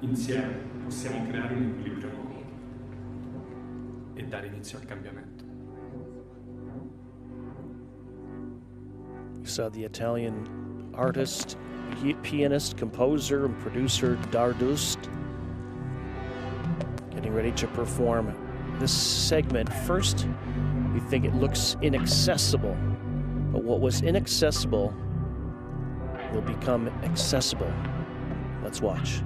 Insieme possiamo creare un equilibrio nuovo e dare inizio al cambiamento. You saw the Italian artist, pianist, composer, and producer Dardust getting ready to perform this segment. First, we think it looks inaccessible, but what was inaccessible will become accessible. Let's watch.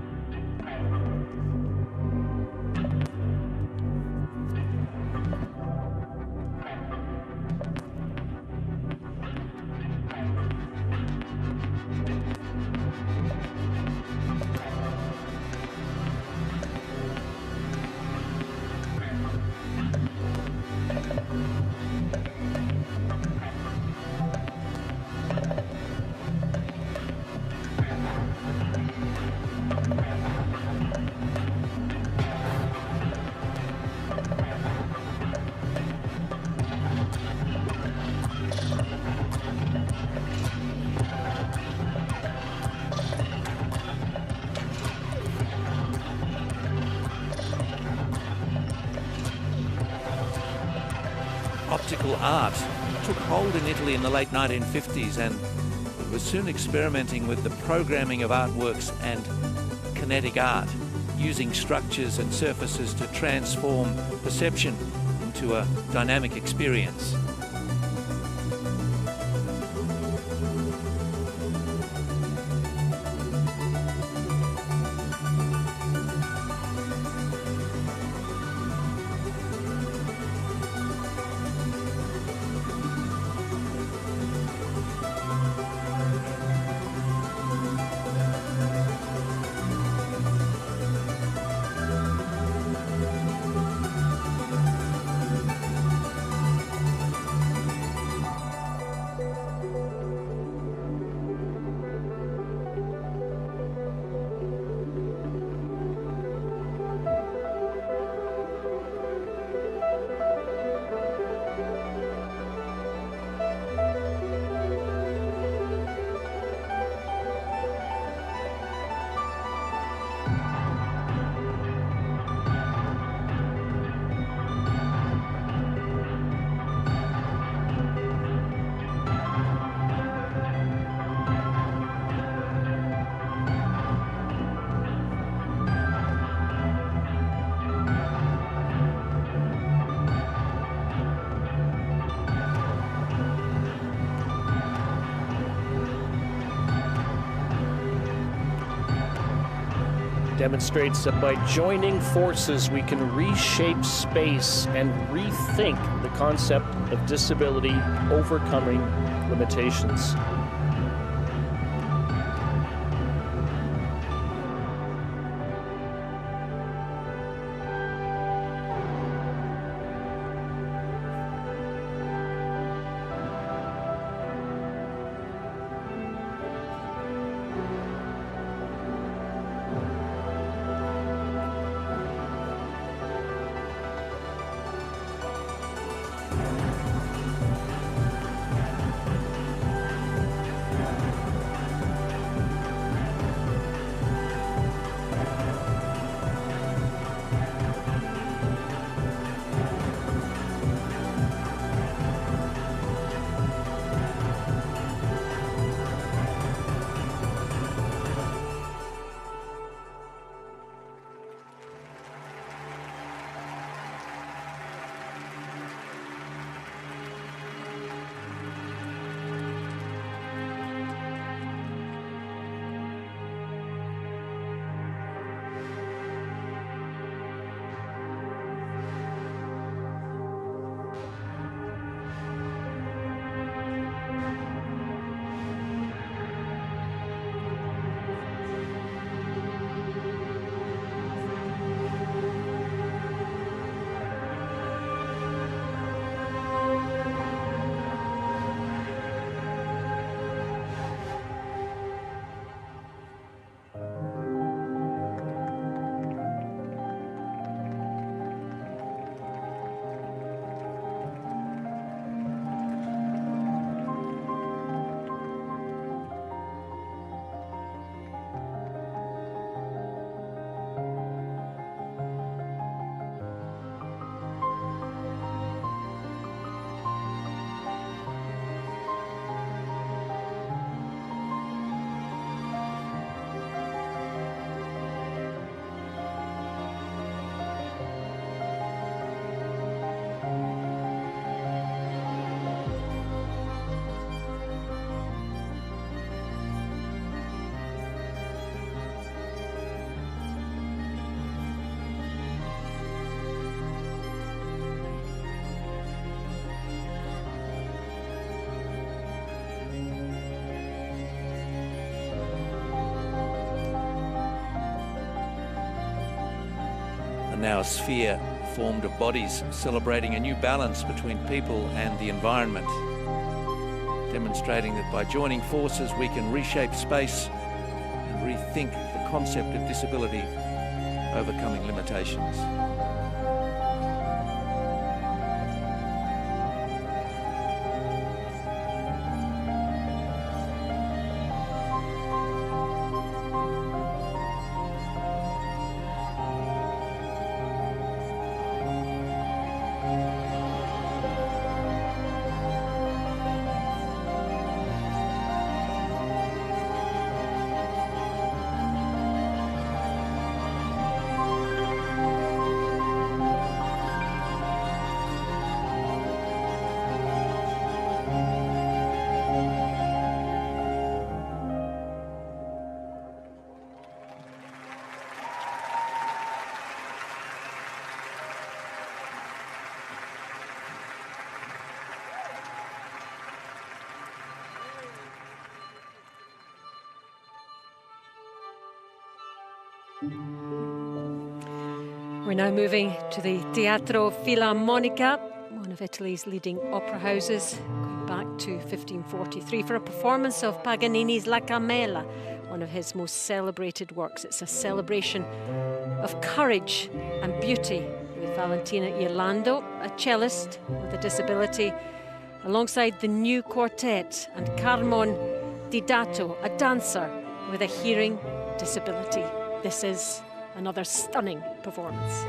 Optical art took hold in Italy in the late 1950s, and it was soon experimenting with the programming of artworks and kinetic art, using structures and surfaces to transform perception into a dynamic experience. demonstrates that by joining forces, we can reshape space and rethink the concept of disability, overcoming limitations. Now a sphere formed of bodies celebrating a new balance between people and the environment, demonstrating that by joining forces we can reshape space and rethink the concept of disability, overcoming limitations. We're now moving to the Teatro Filarmonica, one of Italy's leading opera houses, going back to 1543 for a performance of Paganini's La Camera, one of his most celebrated works. It's a celebration of courage and beauty with Valentina Irlando, a cellist with a disability, alongside the new quartet, and Carmon Didato, a dancer with a hearing disability. This is another stunning performance.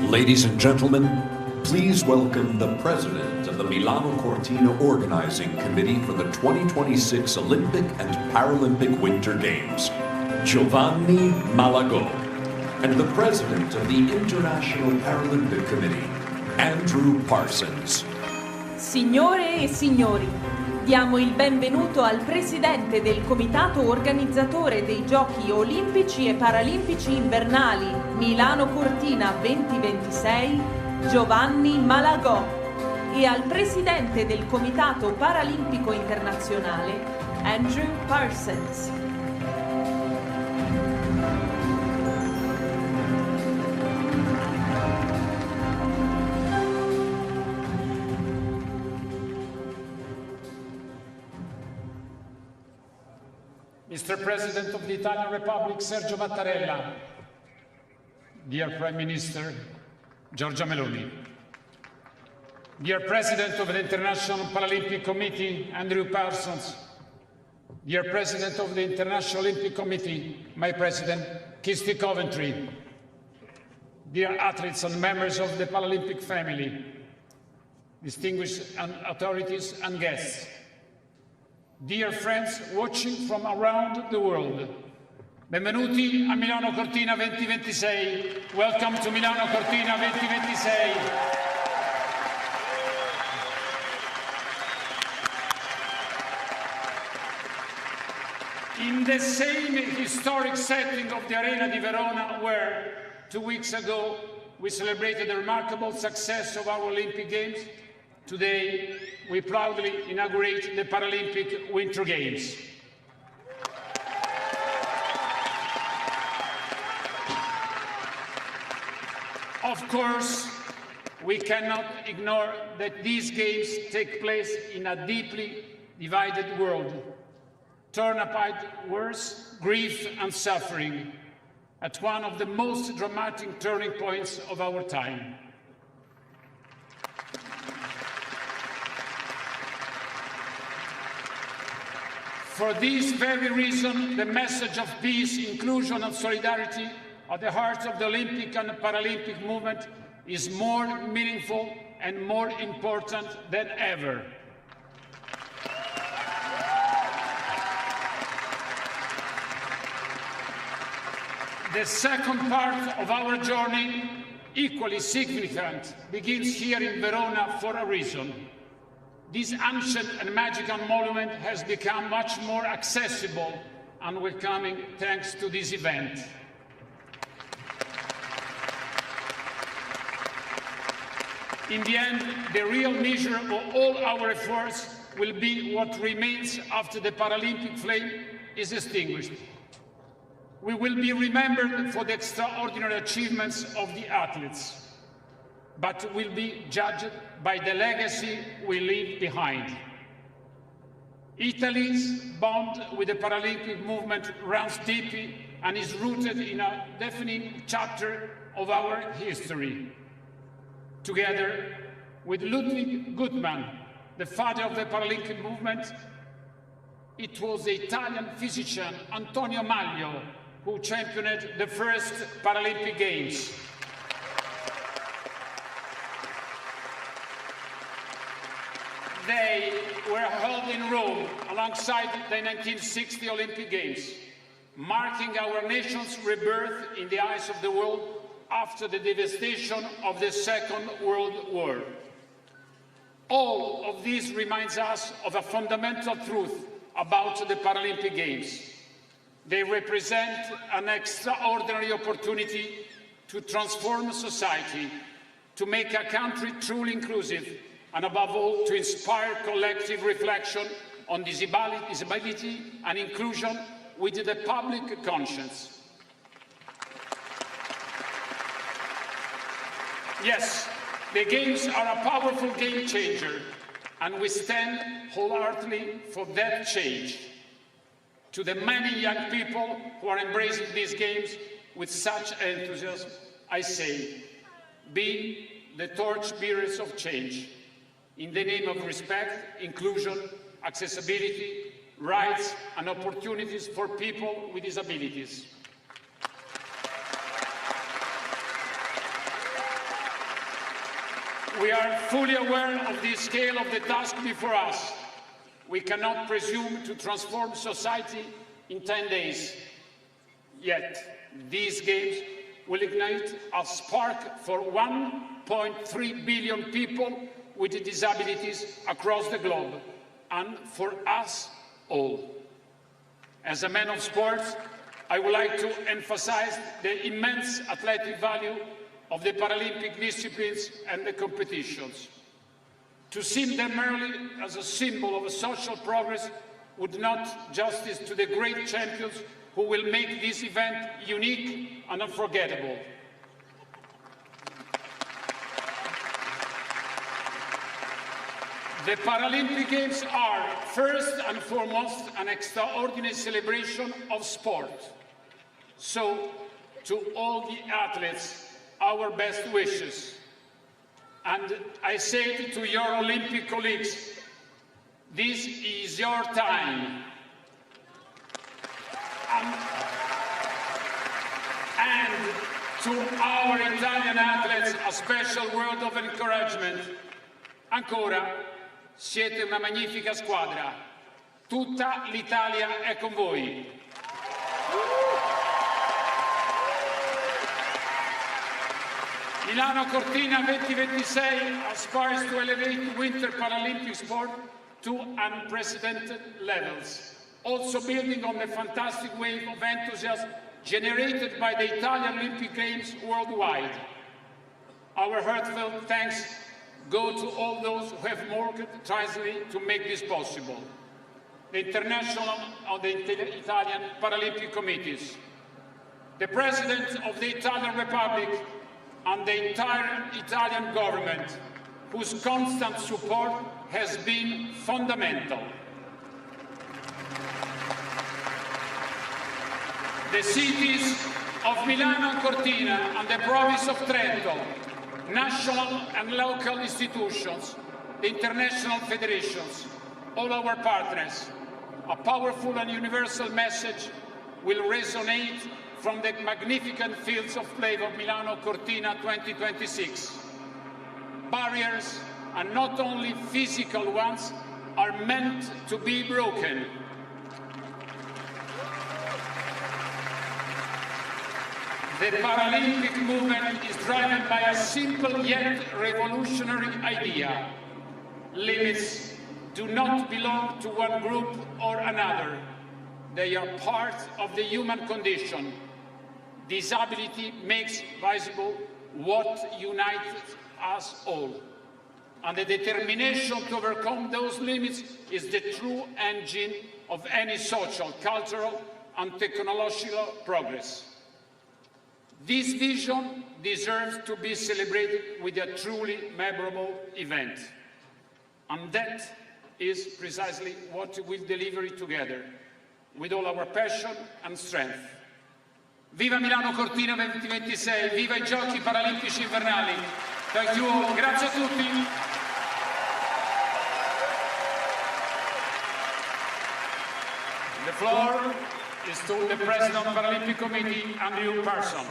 Ladies and gentlemen, please welcome the President of the Milano Cortina Organizing Committee for the 2026 Olympic and Paralympic Winter Games, Giovanni Malagò, and the President of the International Paralympic Committee, Andrew Parsons. Signore e signori, diamo il benvenuto al Presidente del Comitato Organizzatore dei Giochi Olimpici e Paralimpici Invernali Milano Cortina 2026, Giovanni Malagò, e al Presidente del Comitato Paralimpico Internazionale, Andrew Parsons. Mr. President of the Italian Republic, Sergio Mattarella, dear Prime Minister, Giorgia Meloni, dear President of the International Paralympic Committee, Andrew Parsons, dear President of the International Olympic Committee, my President, Kirsty Coventry, dear athletes and members of the Paralympic family, distinguished authorities and guests, dear friends watching from around the world, benvenuti a Milano Cortina 2026. Welcome to Milano Cortina 2026. In the same historic setting of the Arena di Verona, where 2 weeks ago we celebrated the remarkable success of our Olympic Games, today we proudly inaugurate the Paralympic Winter Games. Of course, we cannot ignore that these games take place in a deeply divided world, torn apart wars, grief and suffering, at one of the most dramatic turning points of our time. For this very reason, the message of peace, inclusion and solidarity at the heart of the Olympic and Paralympic movement is more meaningful and more important than ever. The second part of our journey, equally significant, begins here in Verona for a reason. This ancient and magical monument has become much more accessible and welcoming thanks to this event. In the end, the real measure of all our efforts will be what remains after the Paralympic flame is extinguished. We will be remembered for the extraordinary achievements of the athletes, but will be judged by the legacy we leave behind. Italy's bond with the Paralympic movement runs deep and is rooted in a defining chapter of our history. Together with Ludwig Guttmann, the father of the Paralympic movement, it was the Italian physician Antonio Maglio who championed the first Paralympic Games. They were held in Rome alongside the 1960 Olympic Games, marking our nation's rebirth in the eyes of the world after the devastation of the Second World War. All of this reminds us of a fundamental truth about the Paralympic Games. They represent an extraordinary opportunity to transform society, to make a country truly inclusive, and above all, to inspire collective reflection on disability and inclusion with the public conscience. Yes, the Games are a powerful game changer, and we stand wholeheartedly for that change. To the many young people who are embracing these Games with such enthusiasm, I say, be the torchbearers of change, in the name of respect, inclusion, accessibility, rights and opportunities for people with disabilities. We are fully aware of the scale of the task before us. We cannot presume to transform society in 10 days. Yet, these Games will ignite a spark for 1.3 billion people with disabilities across the globe, and for us all. As a man of sports, I would like to emphasize the immense athletic value of the Paralympic disciplines and the competitions. To see them merely as a symbol of social progress would not justice to the great champions who will make this event unique and unforgettable. The Paralympic Games are, first and foremost, an extraordinary celebration of sport. So, to all the athletes, our best wishes. And I say to your Olympic colleagues, this is your time. And to our Italian athletes, a special word of encouragement. Ancora, siete una magnifica squadra. Tutta l'Italia è con voi. Milano Cortina 2026 aspires to elevate Winter Paralympic sport to unprecedented levels, also building on the fantastic wave of enthusiasm generated by the Italian Olympic Games worldwide. Our heartfelt thanks go to all those who have worked tirelessly to make this possible. The International of the Italian Paralympic Committees, the President of the Italian Republic, and the entire Italian government, whose constant support has been fundamental. The cities of Milano Cortina and the province of Trento, national and local institutions, the international federations, all our partners, a powerful and universal message will resonate from the magnificent fields of play of Milano Cortina 2026. Barriers, and not only physical ones, are meant to be broken. The Paralympic movement is driven by a simple yet revolutionary idea. Limits do not belong to one group or another. They are part of the human condition. Disability makes visible what unites us all. And the determination to overcome those limits is the true engine of any social, cultural, and technological progress. This vision deserves to be celebrated with a truly memorable event. And that is precisely what we will deliver together, with all our passion and strength. Viva Milano Cortina 2026, viva i Giochi Paralimpici Invernali. Thank you all. Grazie a tutti. The floor is to the President of the Paralympic Committee, Andrew Parson.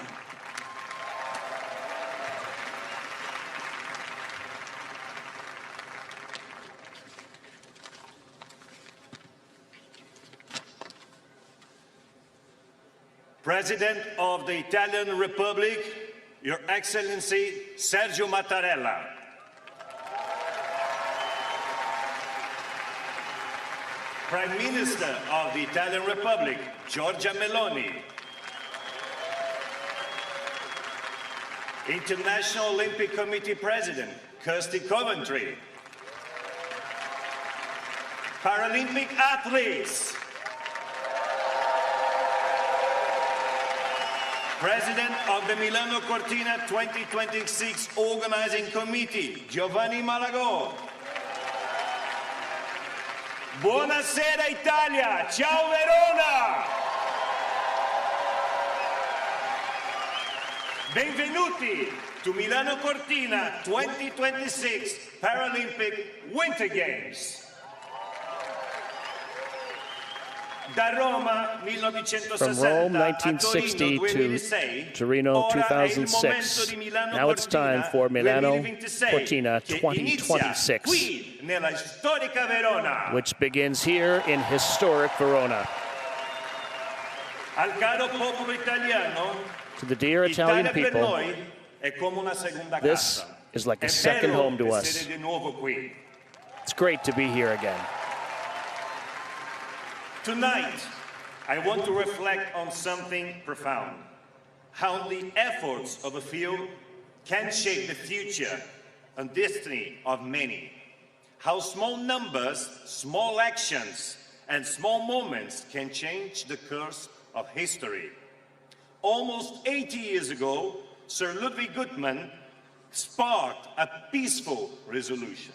President of the Italian Republic, Your Excellency Sergio Mattarella. Prime Minister of the Italian Republic, Giorgia Meloni. International Olympic Committee President, Kirsty Coventry. Paralympic athletes. President of the Milano Cortina 2026 Organizing Committee, Giovanni Malagò. Buonasera Italia, ciao Verona! Benvenuti to Milano Cortina 2026 Paralympic Winter Games. From Rome 1960 to Torino 2006. Now it's time for Milano Cortina 2026, which begins here in historic Verona. To the dear Italian people, this is like a second home to us. It's great to be here again. Tonight, I want to reflect on something profound. How the efforts of a few can shape the future and destiny of many. How small numbers, small actions, and small moments can change the course of history. Almost 80 years ago, Sir Ludwig Guttmann sparked a peaceful revolution.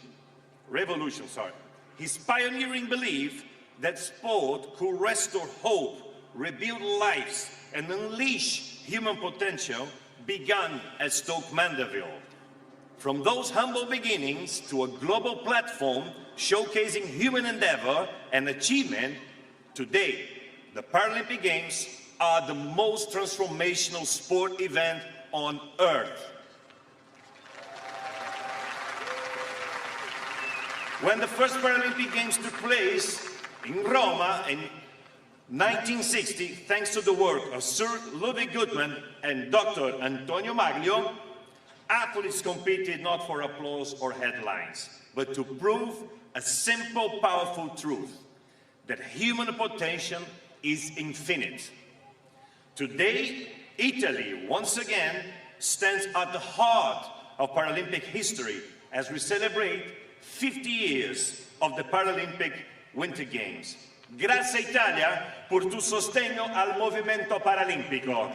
His pioneering belief that sport could restore hope, rebuild lives, and unleash human potential began at Stoke Mandeville. From those humble beginnings to a global platform showcasing human endeavor and achievement, today, the Paralympic Games are the most transformational sport event on Earth. When the first Paralympic Games took place in Roma in 1960, thanks to the work of Sir Ludwig Guttmann and Dr. Antonio Maglio, athletes competed not for applause or headlines, but to prove a simple, powerful truth, that human potential is infinite. Today, Italy, once again, stands at the heart of Paralympic history as we celebrate 50 years of the Paralympic Winter Games. Grazie Italia por tu sostegno al movimento paralimpico.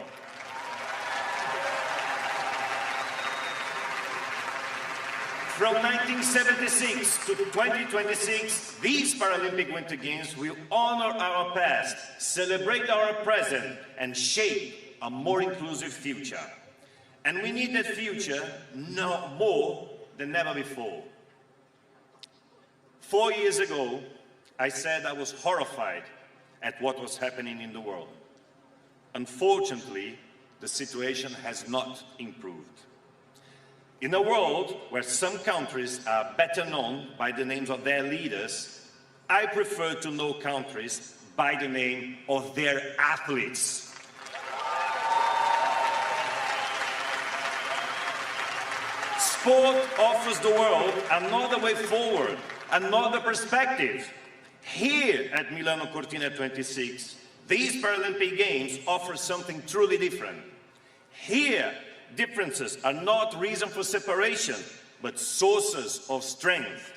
From 1976 to 2026, these Paralympic Winter Games will honor our past, celebrate our present, and shape a more inclusive future. And we need that future no more than ever before. 4 years ago, I said I was horrified at what was happening in the world. Unfortunately, the situation has not improved. In a world where some countries are better known by the names of their leaders, I prefer to know countries by the name of their athletes. Sport offers the world another way forward, another perspective. Here at Milano Cortina 26, these Paralympic Games offer something truly different. Here, differences are not reason for separation, but sources of strength.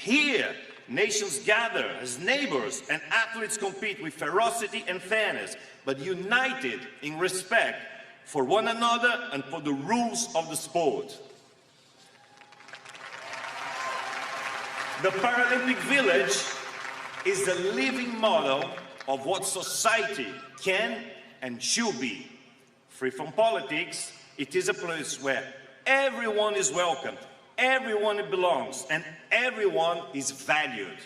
Here, nations gather as neighbors and athletes compete with ferocity and fairness, but united in respect for one another and for the rules of the sport. The Paralympic Village is the living model of what society can and should be. Free from politics, it is a place where everyone is welcome, everyone belongs, and everyone is valued.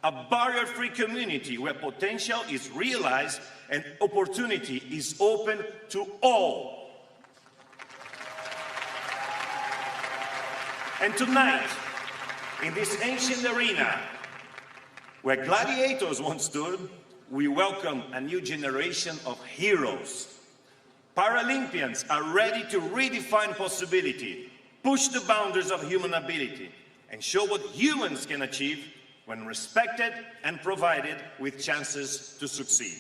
a barrier-free community where potential is realized and opportunity is open to all. And tonight, in this ancient arena, where gladiators once stood, we welcome a new generation of heroes. Paralympians are ready to redefine possibility, push the boundaries of human ability, and show what humans can achieve when respected and provided with chances to succeed.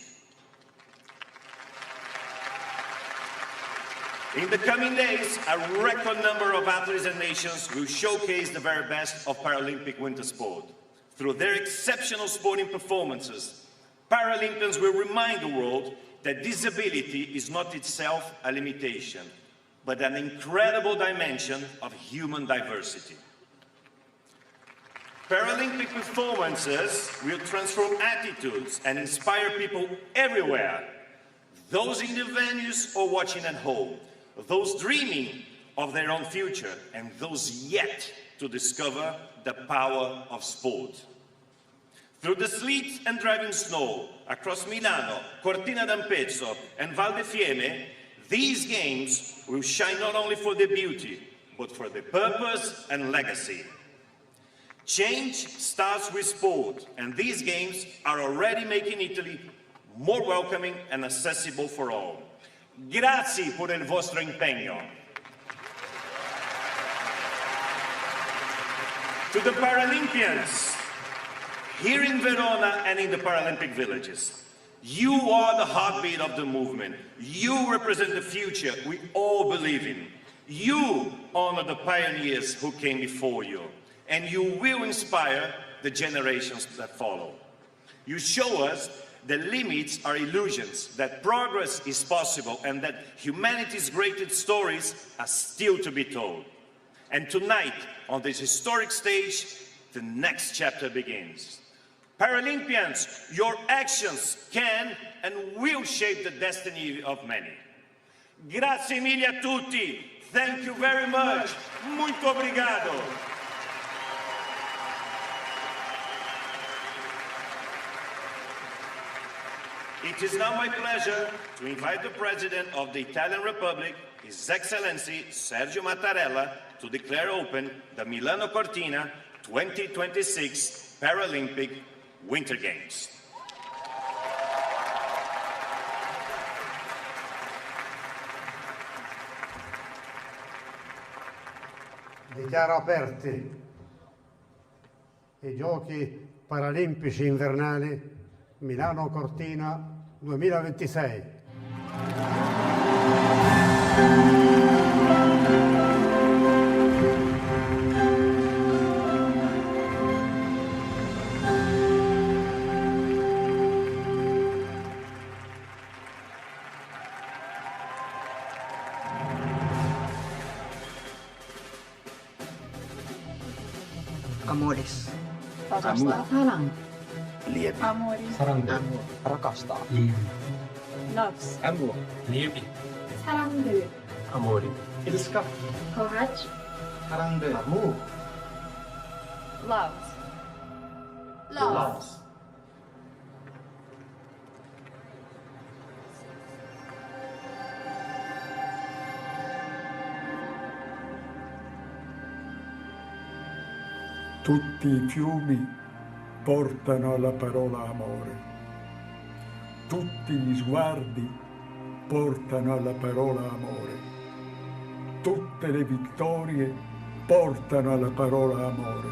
In the coming days, a record number of athletes and nations will showcase the very best of Paralympic winter sport. Through their exceptional sporting performances, Paralympians will remind the world that disability is not itself a limitation, but an incredible dimension of human diversity. Paralympic performances will transform attitudes and inspire people everywhere, those in the venues or watching at home, those dreaming of their own future, and those yet to discover the power of sport. Through the sleet and driving snow across Milano, Cortina d'Ampezzo and Val di Fiemme, these games will shine not only for their beauty, but for their purpose and legacy. Change starts with sport, and these games are already making Italy more welcoming and accessible for all. Grazie per il vostro impegno. To the Paralympians, here in Verona and in the Paralympic villages, you are the heartbeat of the movement. You represent the future we all believe in. You honor the pioneers who came before you, and you will inspire the generations that follow. You show us that limits are illusions, that progress is possible, and that humanity's greatest stories are still to be told. And tonight, on this historic stage, the next chapter begins. Paralympians, your actions can and will shape the destiny of many. Grazie mille a tutti. Thank you very much. Muito obrigado. It is now my pleasure to invite the President of the Italian Republic, His Excellency Sergio Mattarella, to declare open the Milano Cortina 2026 Paralympic Winter Games. Dichiaro aperti i Giochi Paralimpici Invernali Milano Cortina 2026. Amores. Rakastaa. Saran. Lievi. Amori. Sarande. Rakastaa. Lievi. Loves. Amor. Lievi. Sarangu. Amori. Ilska. Courage. Sarande. Amor. Loves. Loves. Tutti i fiumi portano alla parola amore. Tutti gli sguardi portano alla parola amore. Tutte le vittorie portano alla parola amore.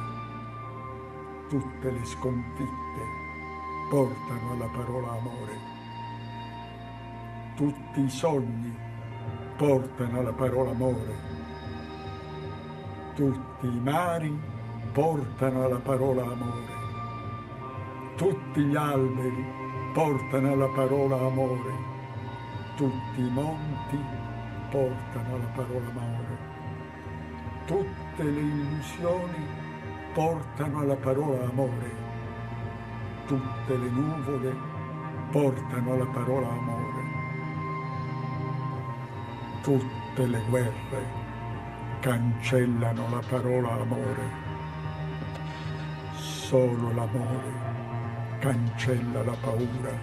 Tutte le sconfitte portano alla parola amore. Tutti i sogni portano alla parola amore. Tutti i mari portano alla parola amore. Tutti gli alberi portano alla parola amore. Tutti i monti portano alla parola amore. Tutte le illusioni portano alla parola amore. Tutte le nuvole portano alla parola amore. Tutte le guerre cancellano la parola amore. Solo l'amore cancella la paura.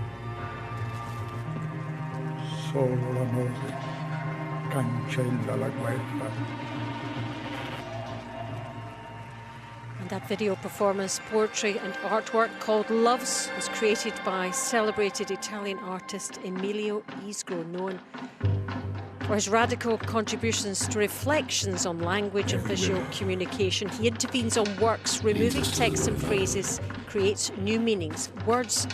Solo l'amore cancella la guerra. And that video performance, poetry and artwork called Loves was created by celebrated Italian artist Emilio Isgro, known for his radical contributions to reflections on language and visual communication. He intervenes on works, removing text and phrases, creates new meanings. Words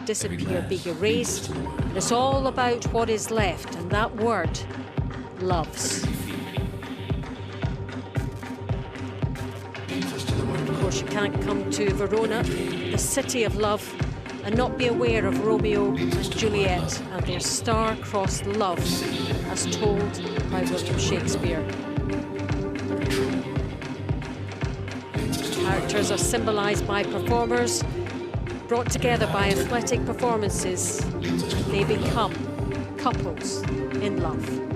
disappear, being erased. And it's all about what is left, and that word, loves. Of course, you can't come to Verona, the city of love, and not be aware of Romeo and Juliet and their star-crossed love as told by William Shakespeare. Characters are symbolised by performers, brought together by athletic performances. They become couples in love.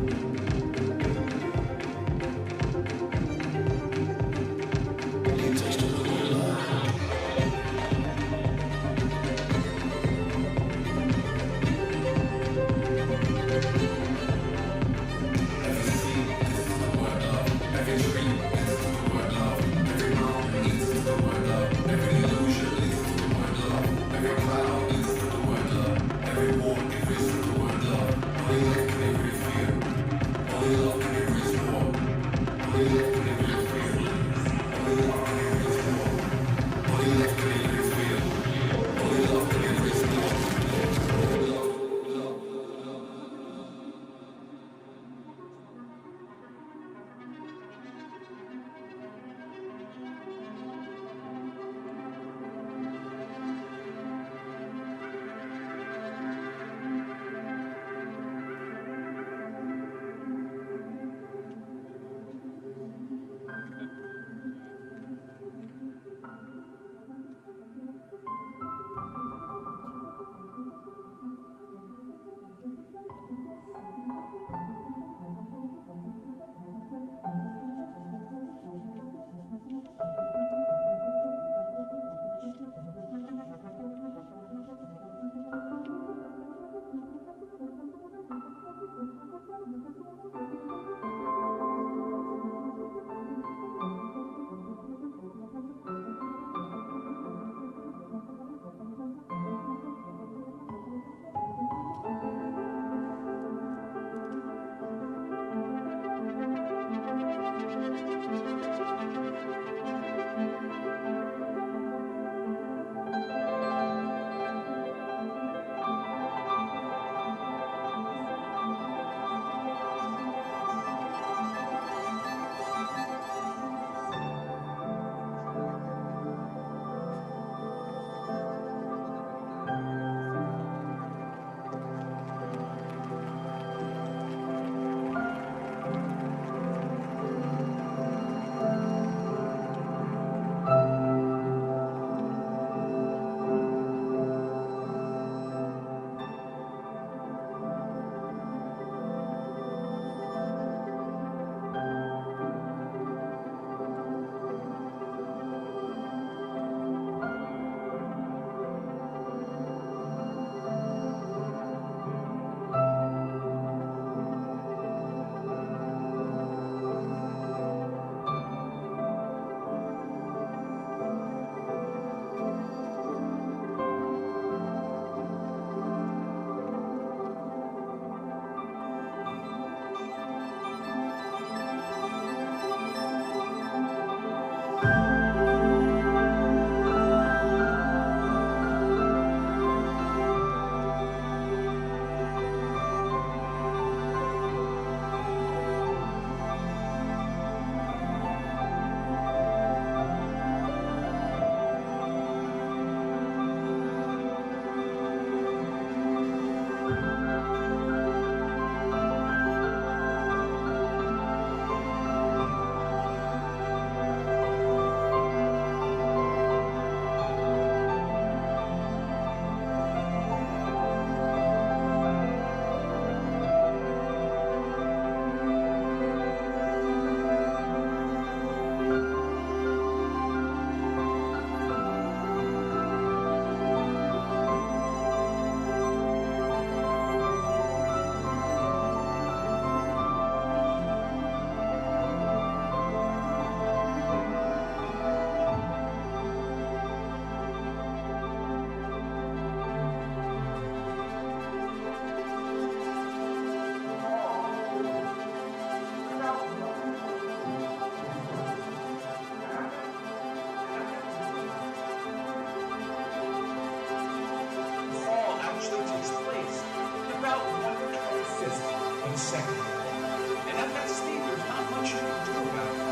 second. And at that speed, there's not much you can do about it.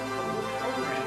The program.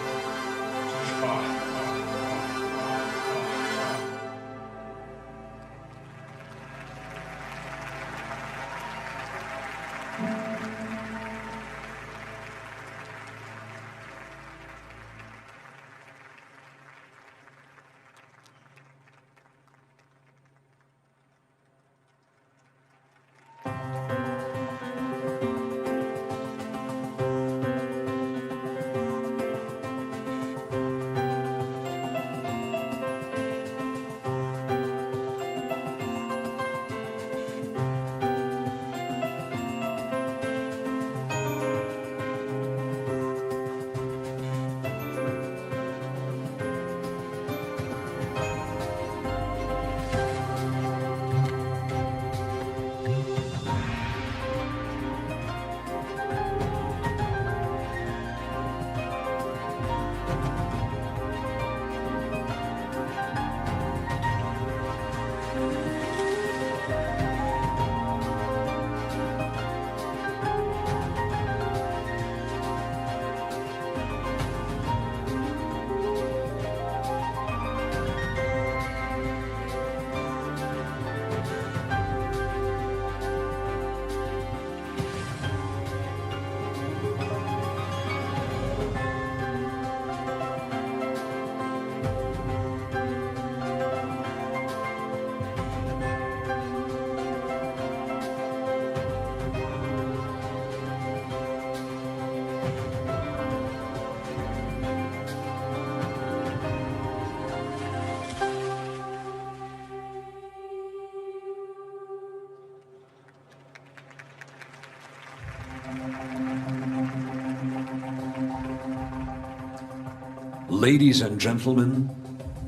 Ladies and gentlemen,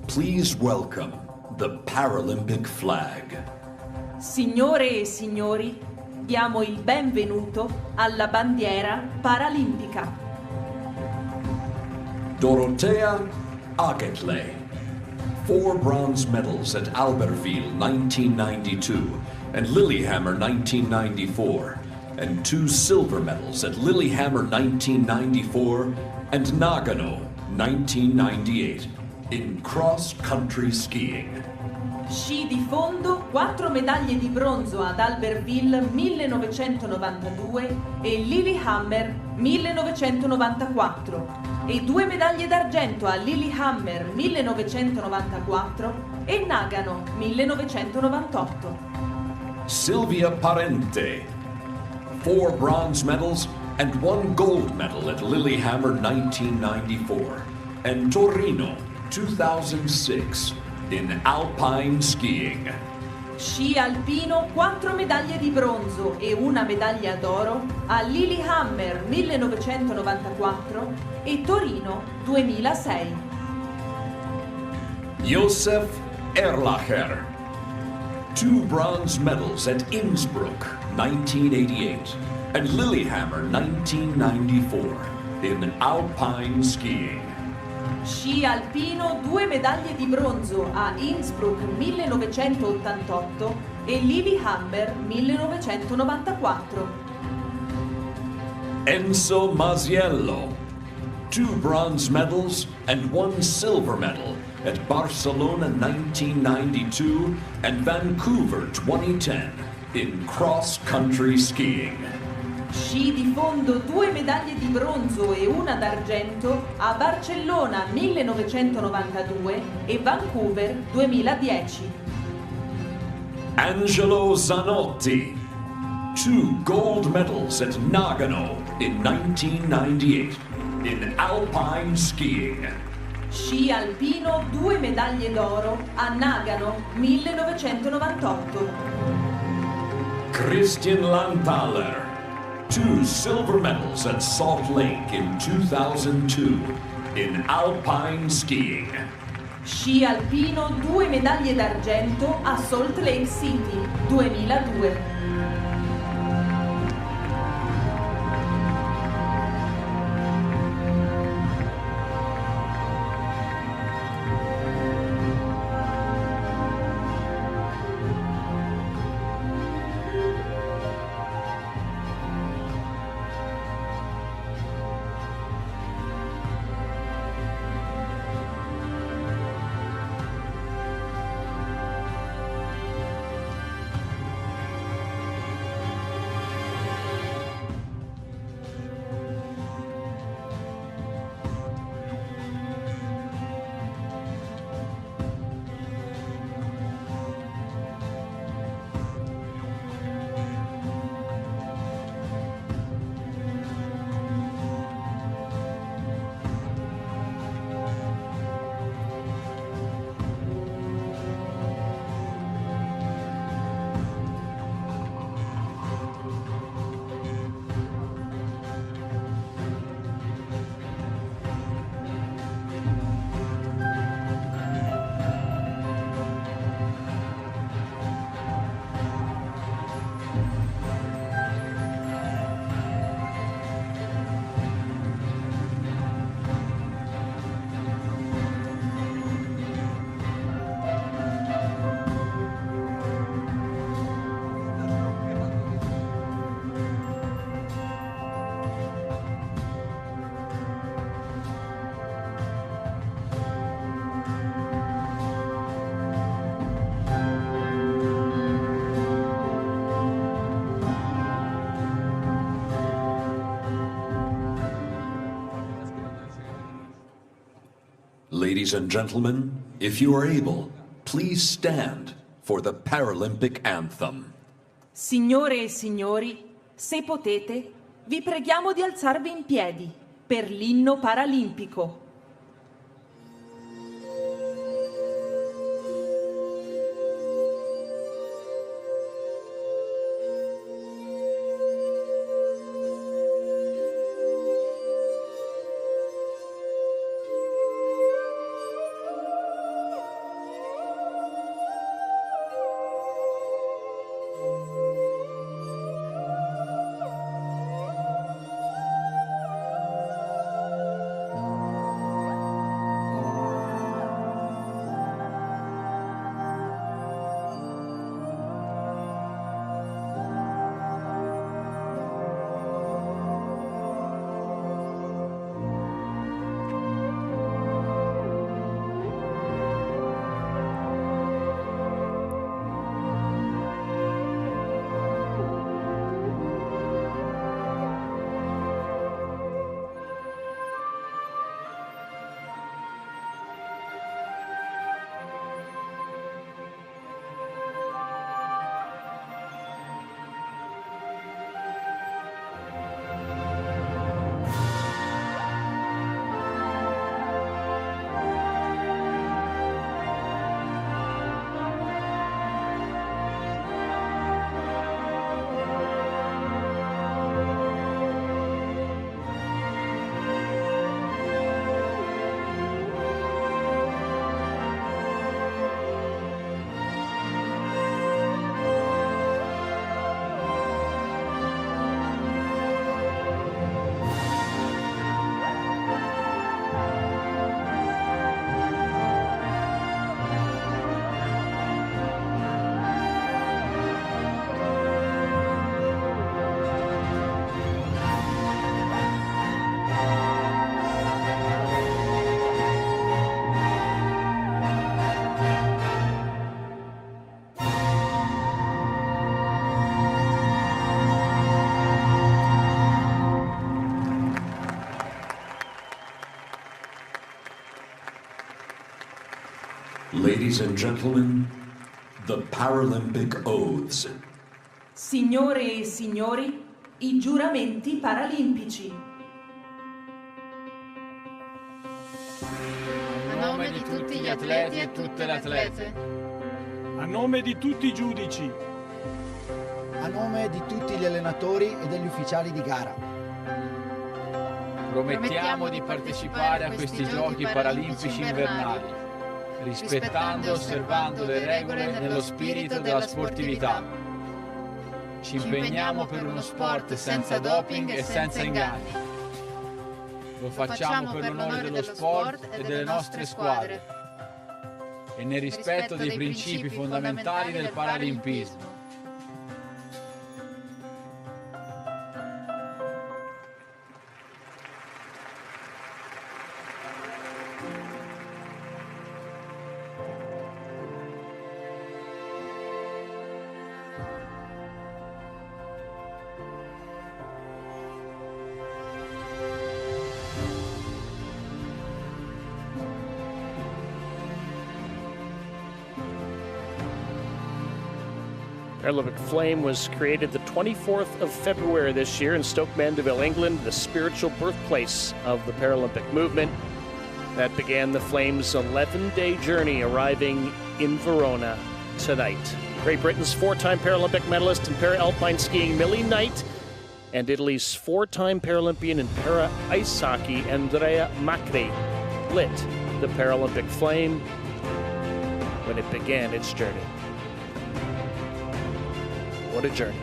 please welcome the Paralympic flag. Signore e signori, diamo il benvenuto alla bandiera paralimpica. Dorothea Agitos, 4 bronze medals at Albertville 1992 and Lillehammer 1994, and 2 silver medals at Lillehammer 1994 and Nagano 1998 in cross-country skiing. Sci di fondo, 4 medaglie di bronzo ad Albertville 1992 e Lillehammer 1994 e 2 medaglie d'argento a Lillehammer 1994 e Nagano 1998. Silvia Parente, 4 bronze medals and 1 gold medal at Lillehammer 1994 and Torino 2006 in alpine skiing. Sci alpino, 4 medaglie di bronzo e 1 medaglia d'oro a Lillehammer 1994 e Torino 2006. Josef Erlacher, 2 bronze medals at Innsbruck 1988 and Lillehammer 1994 in alpine skiing. Sci alpino, 2 medaglie di bronzo a Innsbruck 1988 e Lillehammer 1994. Enzo Masiello, 2 bronze medals and 1 silver medal at Barcelona 1992 and Vancouver 2010 in cross-country skiing. Sci di fondo, 2 medaglie di bronzo e 1 d'argento a Barcellona 1992 e Vancouver 2010. Angelo Zanotti, 2 gold medals at Nagano in 1998 in alpine skiing. Sci alpino, 2 medaglie d'oro a Nagano 1998. Christian Landthaler, 2 silver medals at Salt Lake in 2002 in alpine skiing. Sci alpino, 2 medaglie d'argento a Salt Lake City 2002. Ladies and gentlemen, if you are able, please stand for the Paralympic anthem. Signore e signori, se potete, vi preghiamo di alzarvi in piedi per l'inno paralimpico. Ladies and gentlemen, the Paralympic Oaths. Signore e signori, i giuramenti paralimpici. A nome di tutti gli atleti e tutte le atlete. A nome di tutti i giudici. A nome di tutti gli allenatori e degli ufficiali di gara. Promettiamo di partecipare a questi Giochi Paralimpici invernali, rispettando e osservando le regole nello spirito della sportività. Ci impegniamo per uno sport senza doping e senza inganni. Lo facciamo per l'onore dello sport e delle nostre squadre e nel rispetto dei principi fondamentali del paralimpismo. Paralympic Flame was created the 24th of February this year in Stoke Mandeville, England, the spiritual birthplace of the Paralympic movement. That began the Flame's 11-day journey, arriving in Verona tonight. Great Britain's four-time Paralympic medalist in para-alpine skiing, Millie Knight, and Italy's four-time Paralympian in para-ice hockey, Andrea Macri, lit the Paralympic Flame when it began its journey. What a journey.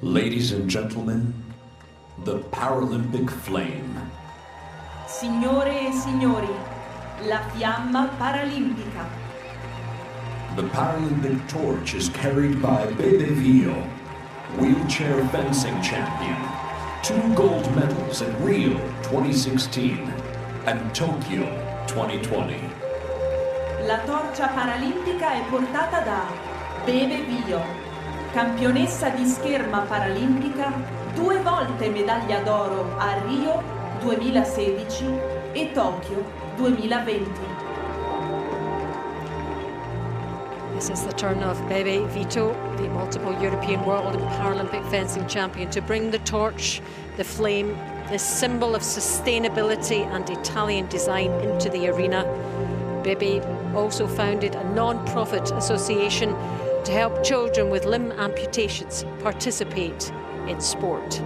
Ladies and gentlemen, the Paralympic Flame. Signore e signori, la fiamma paralimpica. The Paralympic torch is carried by Bebe Vio, wheelchair fencing champion. 2 gold medals at Rio 2016 and Tokyo 2020. La torcia paralimpica è portata da Bebe Vio, campionessa di scherma paralimpica, 2 volte medaglia d'oro a Rio 2016 e Tokyo 2020. This is the turn of Bebe Vito, the multiple European World and Paralympic fencing champion, to bring the torch, the flame, this symbol of sustainability and Italian design into the arena. Bebe also founded a non-profit association to help children with limb amputations participate in sport.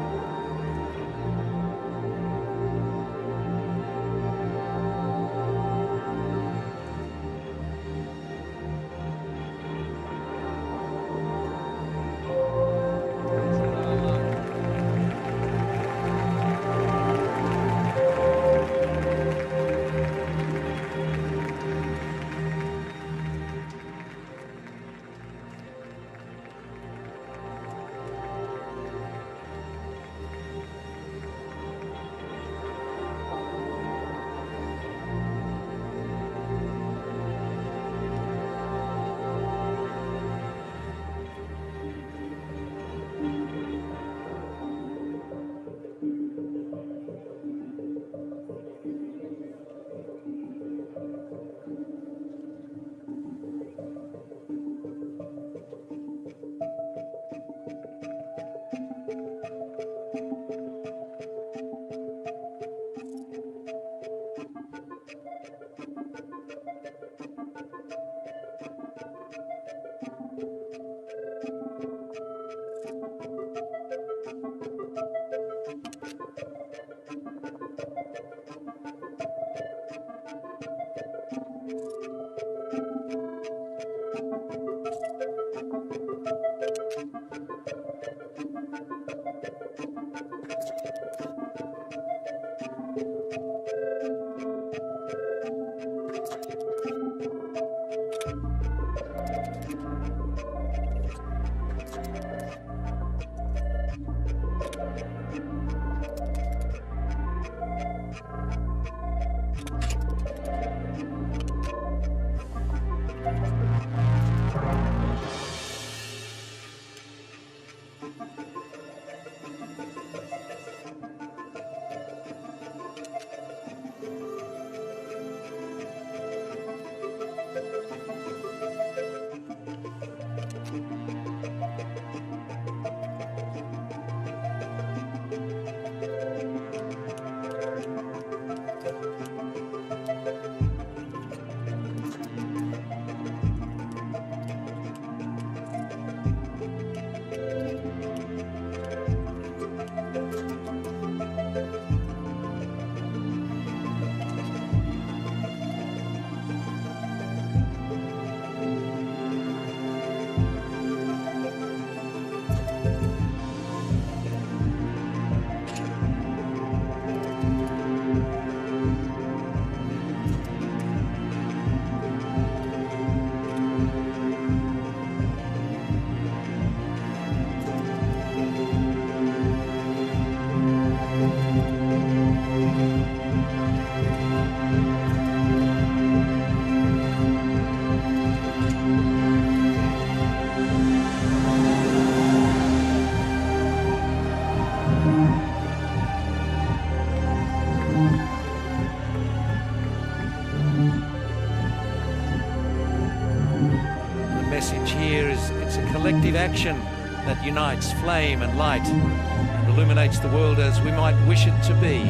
Collective action that unites flame and light and illuminates the world as we might wish it to be.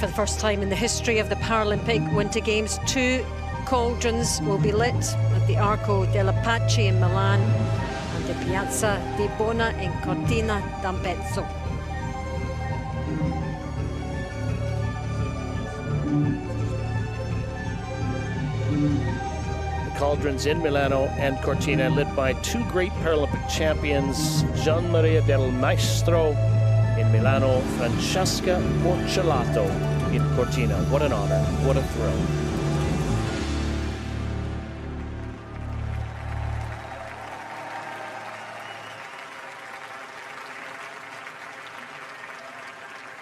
For the first time in the history of the Paralympic Winter Games, 2 cauldrons will be lit at the Arco della Pace in Milan and the Piazza di Bona in Cortina d'Ampezzo. The cauldrons in Milano and Cortina, lit by 2 great Paralympic champions, Gian Maria del Maestro in Milano, Francesca Porcelato in Cortina. What an honor, what a thrill.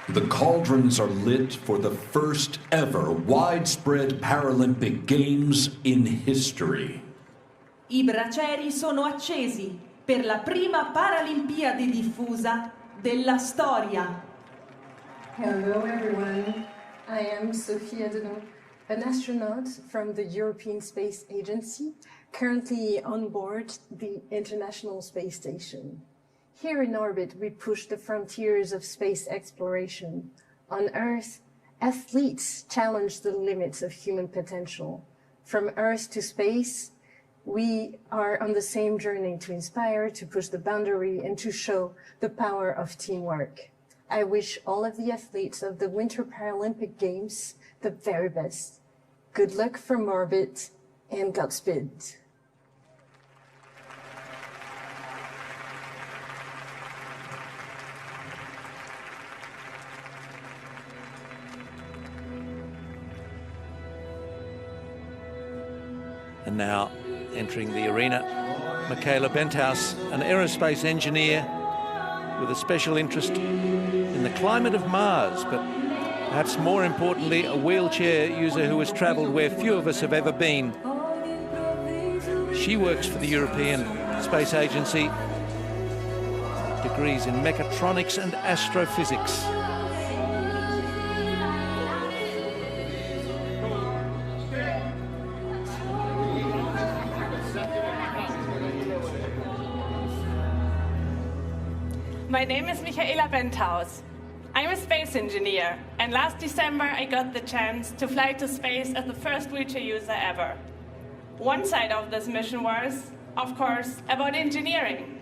The cauldrons are lit for the first ever widespread Paralympic Games in history. I bracieri sono accesi per la prima Paralimpiade diffusa della storia. Hello everyone, I am Sophia Denon, an astronaut from the European Space Agency, currently on board the International Space Station. Here in orbit, we push the frontiers of space exploration. On Earth, athletes challenge the limits of human potential. From Earth to space, we are on the same journey to inspire, to push the boundary, and to show the power of teamwork. I wish all of the athletes of the Winter Paralympic Games the very best. Good luck from orbit, and Godspeed. And now, entering the arena, Michaela Benthaus, an aerospace engineer with a special interest in the climate of Mars, but perhaps more importantly, a wheelchair user who has travelled where few of us have ever been. She works for the European Space Agency, degrees in mechatronics and astrophysics. My name is Michaela Benthaus. I'm a space engineer, and last December I got the chance to fly to space as the first wheelchair user ever. One side of this mission was, of course, about engineering,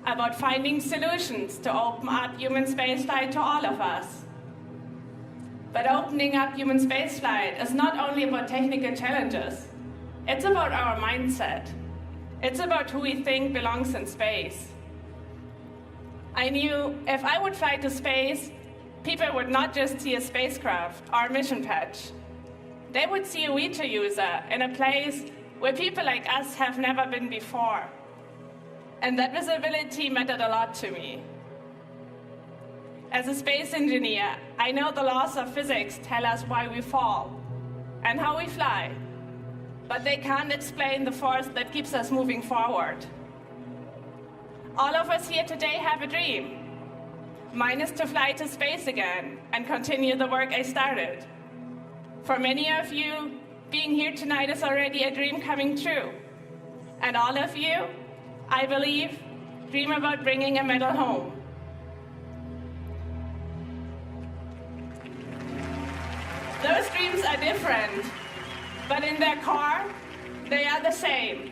about finding solutions to open up human spaceflight to all of us. But opening up human spaceflight is not only about technical challenges, it's about our mindset. It's about who we think belongs in space. I knew if I would fly to space, people would not just see a spacecraft or a mission patch. They would see a wheelchair user in a place where people like us have never been before. And that visibility mattered a lot to me. As a space engineer, I know the laws of physics tell us why we fall and how we fly, but they can't explain the force that keeps us moving forward. All of us here today have a dream. Mine is to fly to space again and continue the work I started. For many of you, being here tonight is already a dream coming true. And all of you, I believe, dream about bringing a medal home. Those dreams are different, but in their core, they are the same.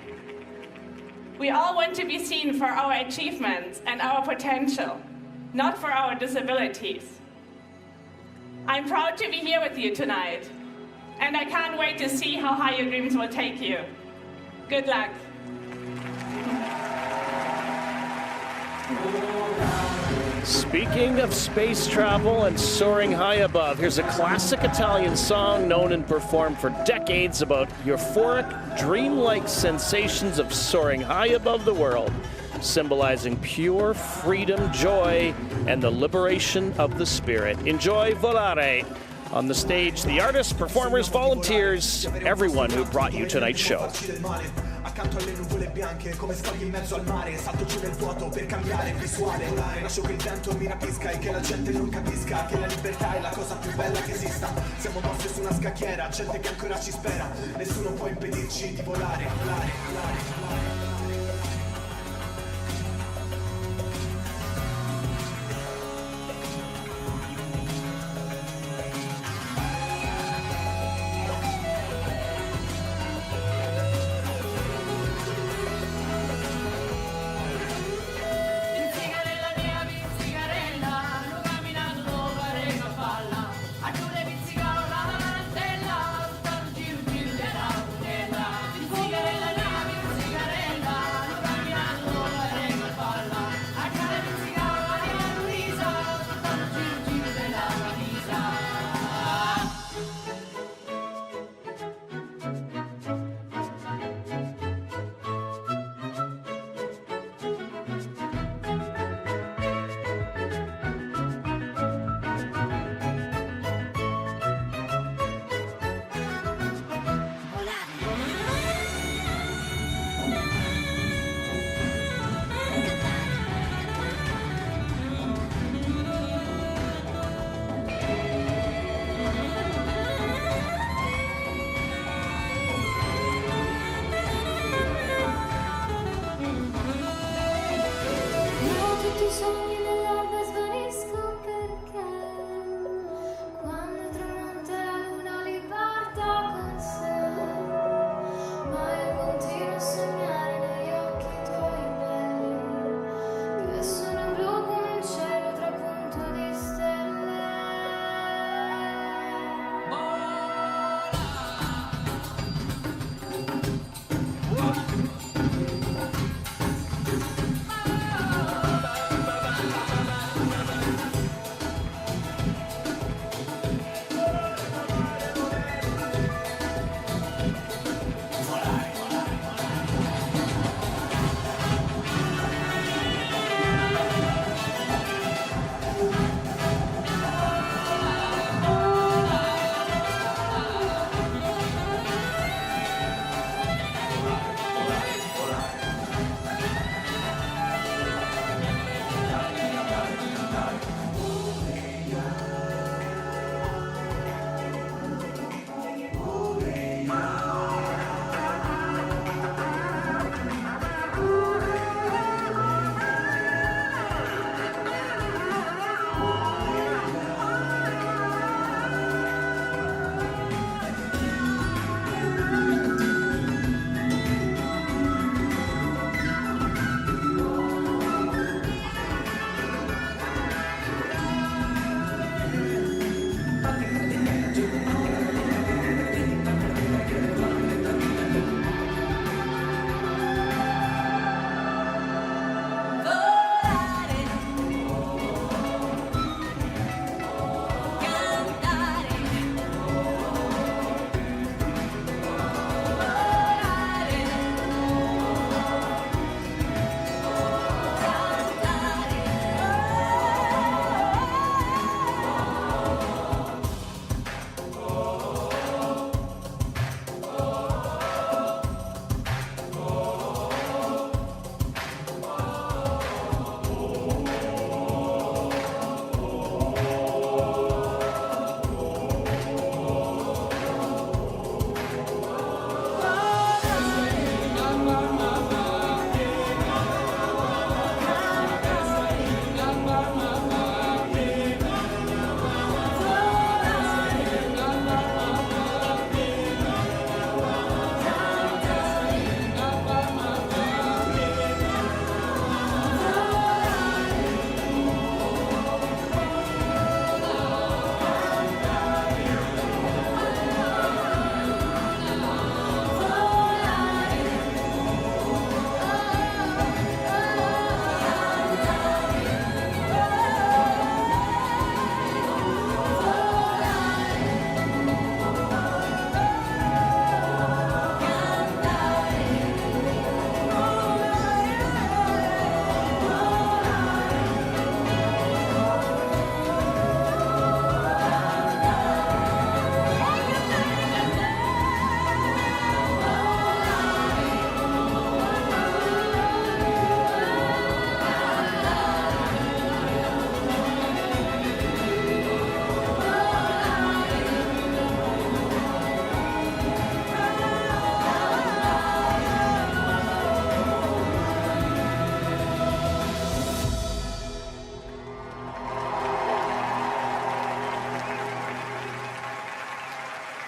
We all want to be seen for our achievements and our potential, not for our disabilities. I'm proud to be here with you tonight, and I can't wait to see how high your dreams will take you. Good luck. Speaking of space travel and soaring high above, here's a classic Italian song known and performed for decades about euphoric, dreamlike sensations of soaring high above the world, symbolizing pure freedom, joy, and the liberation of the spirit. Enjoy Volare. On the stage, the artists, performers, volunteers, everyone who brought you tonight's show. Accanto alle nuvole bianche come scogli in mezzo al mare, salto giù nel vuoto per cambiare visuale, lascio che il vento mi rapisca e che la gente non capisca che la libertà è la cosa più bella che esista. Siamo mossi su una scacchiera, gente che ancora ci spera, nessuno può impedirci di volare, volare, volare, volare.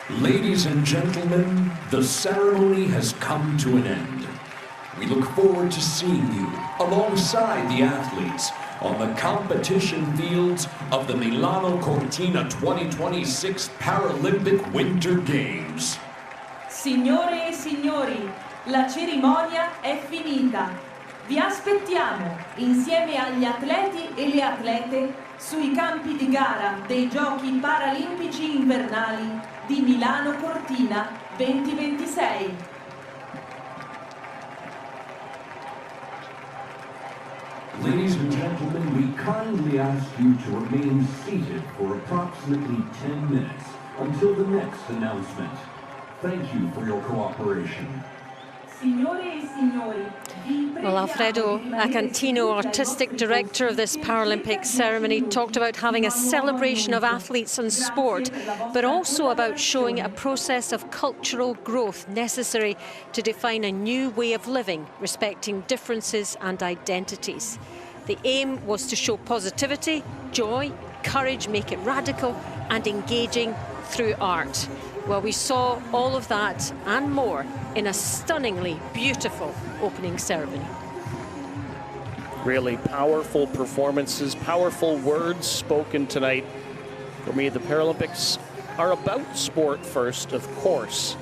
Ladies and gentlemen, the ceremony has come to an end. We look forward to seeing you alongside the athletes on the competition fields of the Milano Cortina 2026 Paralympic Winter Games. Signore e signori, la cerimonia è finita. Vi aspettiamo insieme agli atleti e le atlete sui campi di gara dei Giochi Paralimpici Invernali di Milano Cortina 2026. Ladies and gentlemen, we kindly ask you to remain seated for approximately 10 minutes until the next announcement. Thank you for your cooperation. Well, Alfredo Acantino, artistic director of this Paralympic ceremony, talked about having a celebration of athletes and sport, but also about showing a process of cultural growth necessary to define a new way of living, respecting differences and identities. The aim was to show positivity, joy, courage, make it radical and engaging through art. Well, we saw all of that and more in a stunningly beautiful opening ceremony. Really powerful performances, powerful words spoken tonight. For me, the Paralympics are about sport first, of course,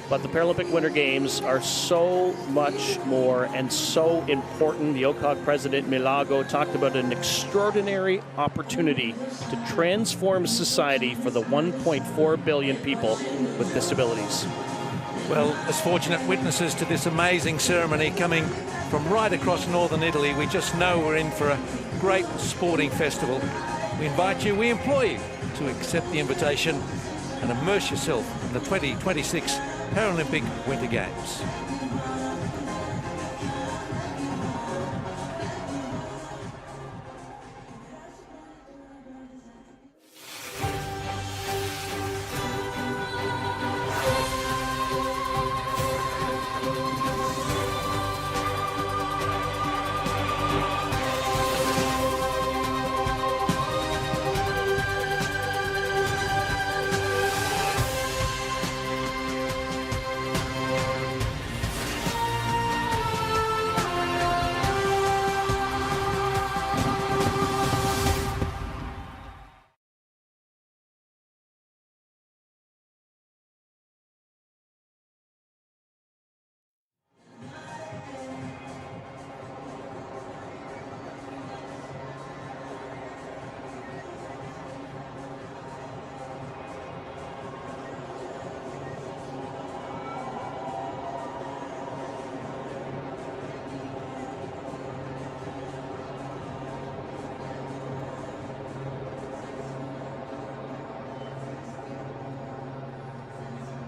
but the Paralympic Winter Games are so much more and so important. The OCOG president, Milago, talked about an extraordinary opportunity to transform society for the 1.4 billion people with disabilities. Well, as fortunate witnesses to this amazing ceremony coming from right across northern Italy, we just know we're in for a great sporting festival. We invite you, we implore you to accept the invitation and immerse yourself in the 2026 Paralympic Winter Games.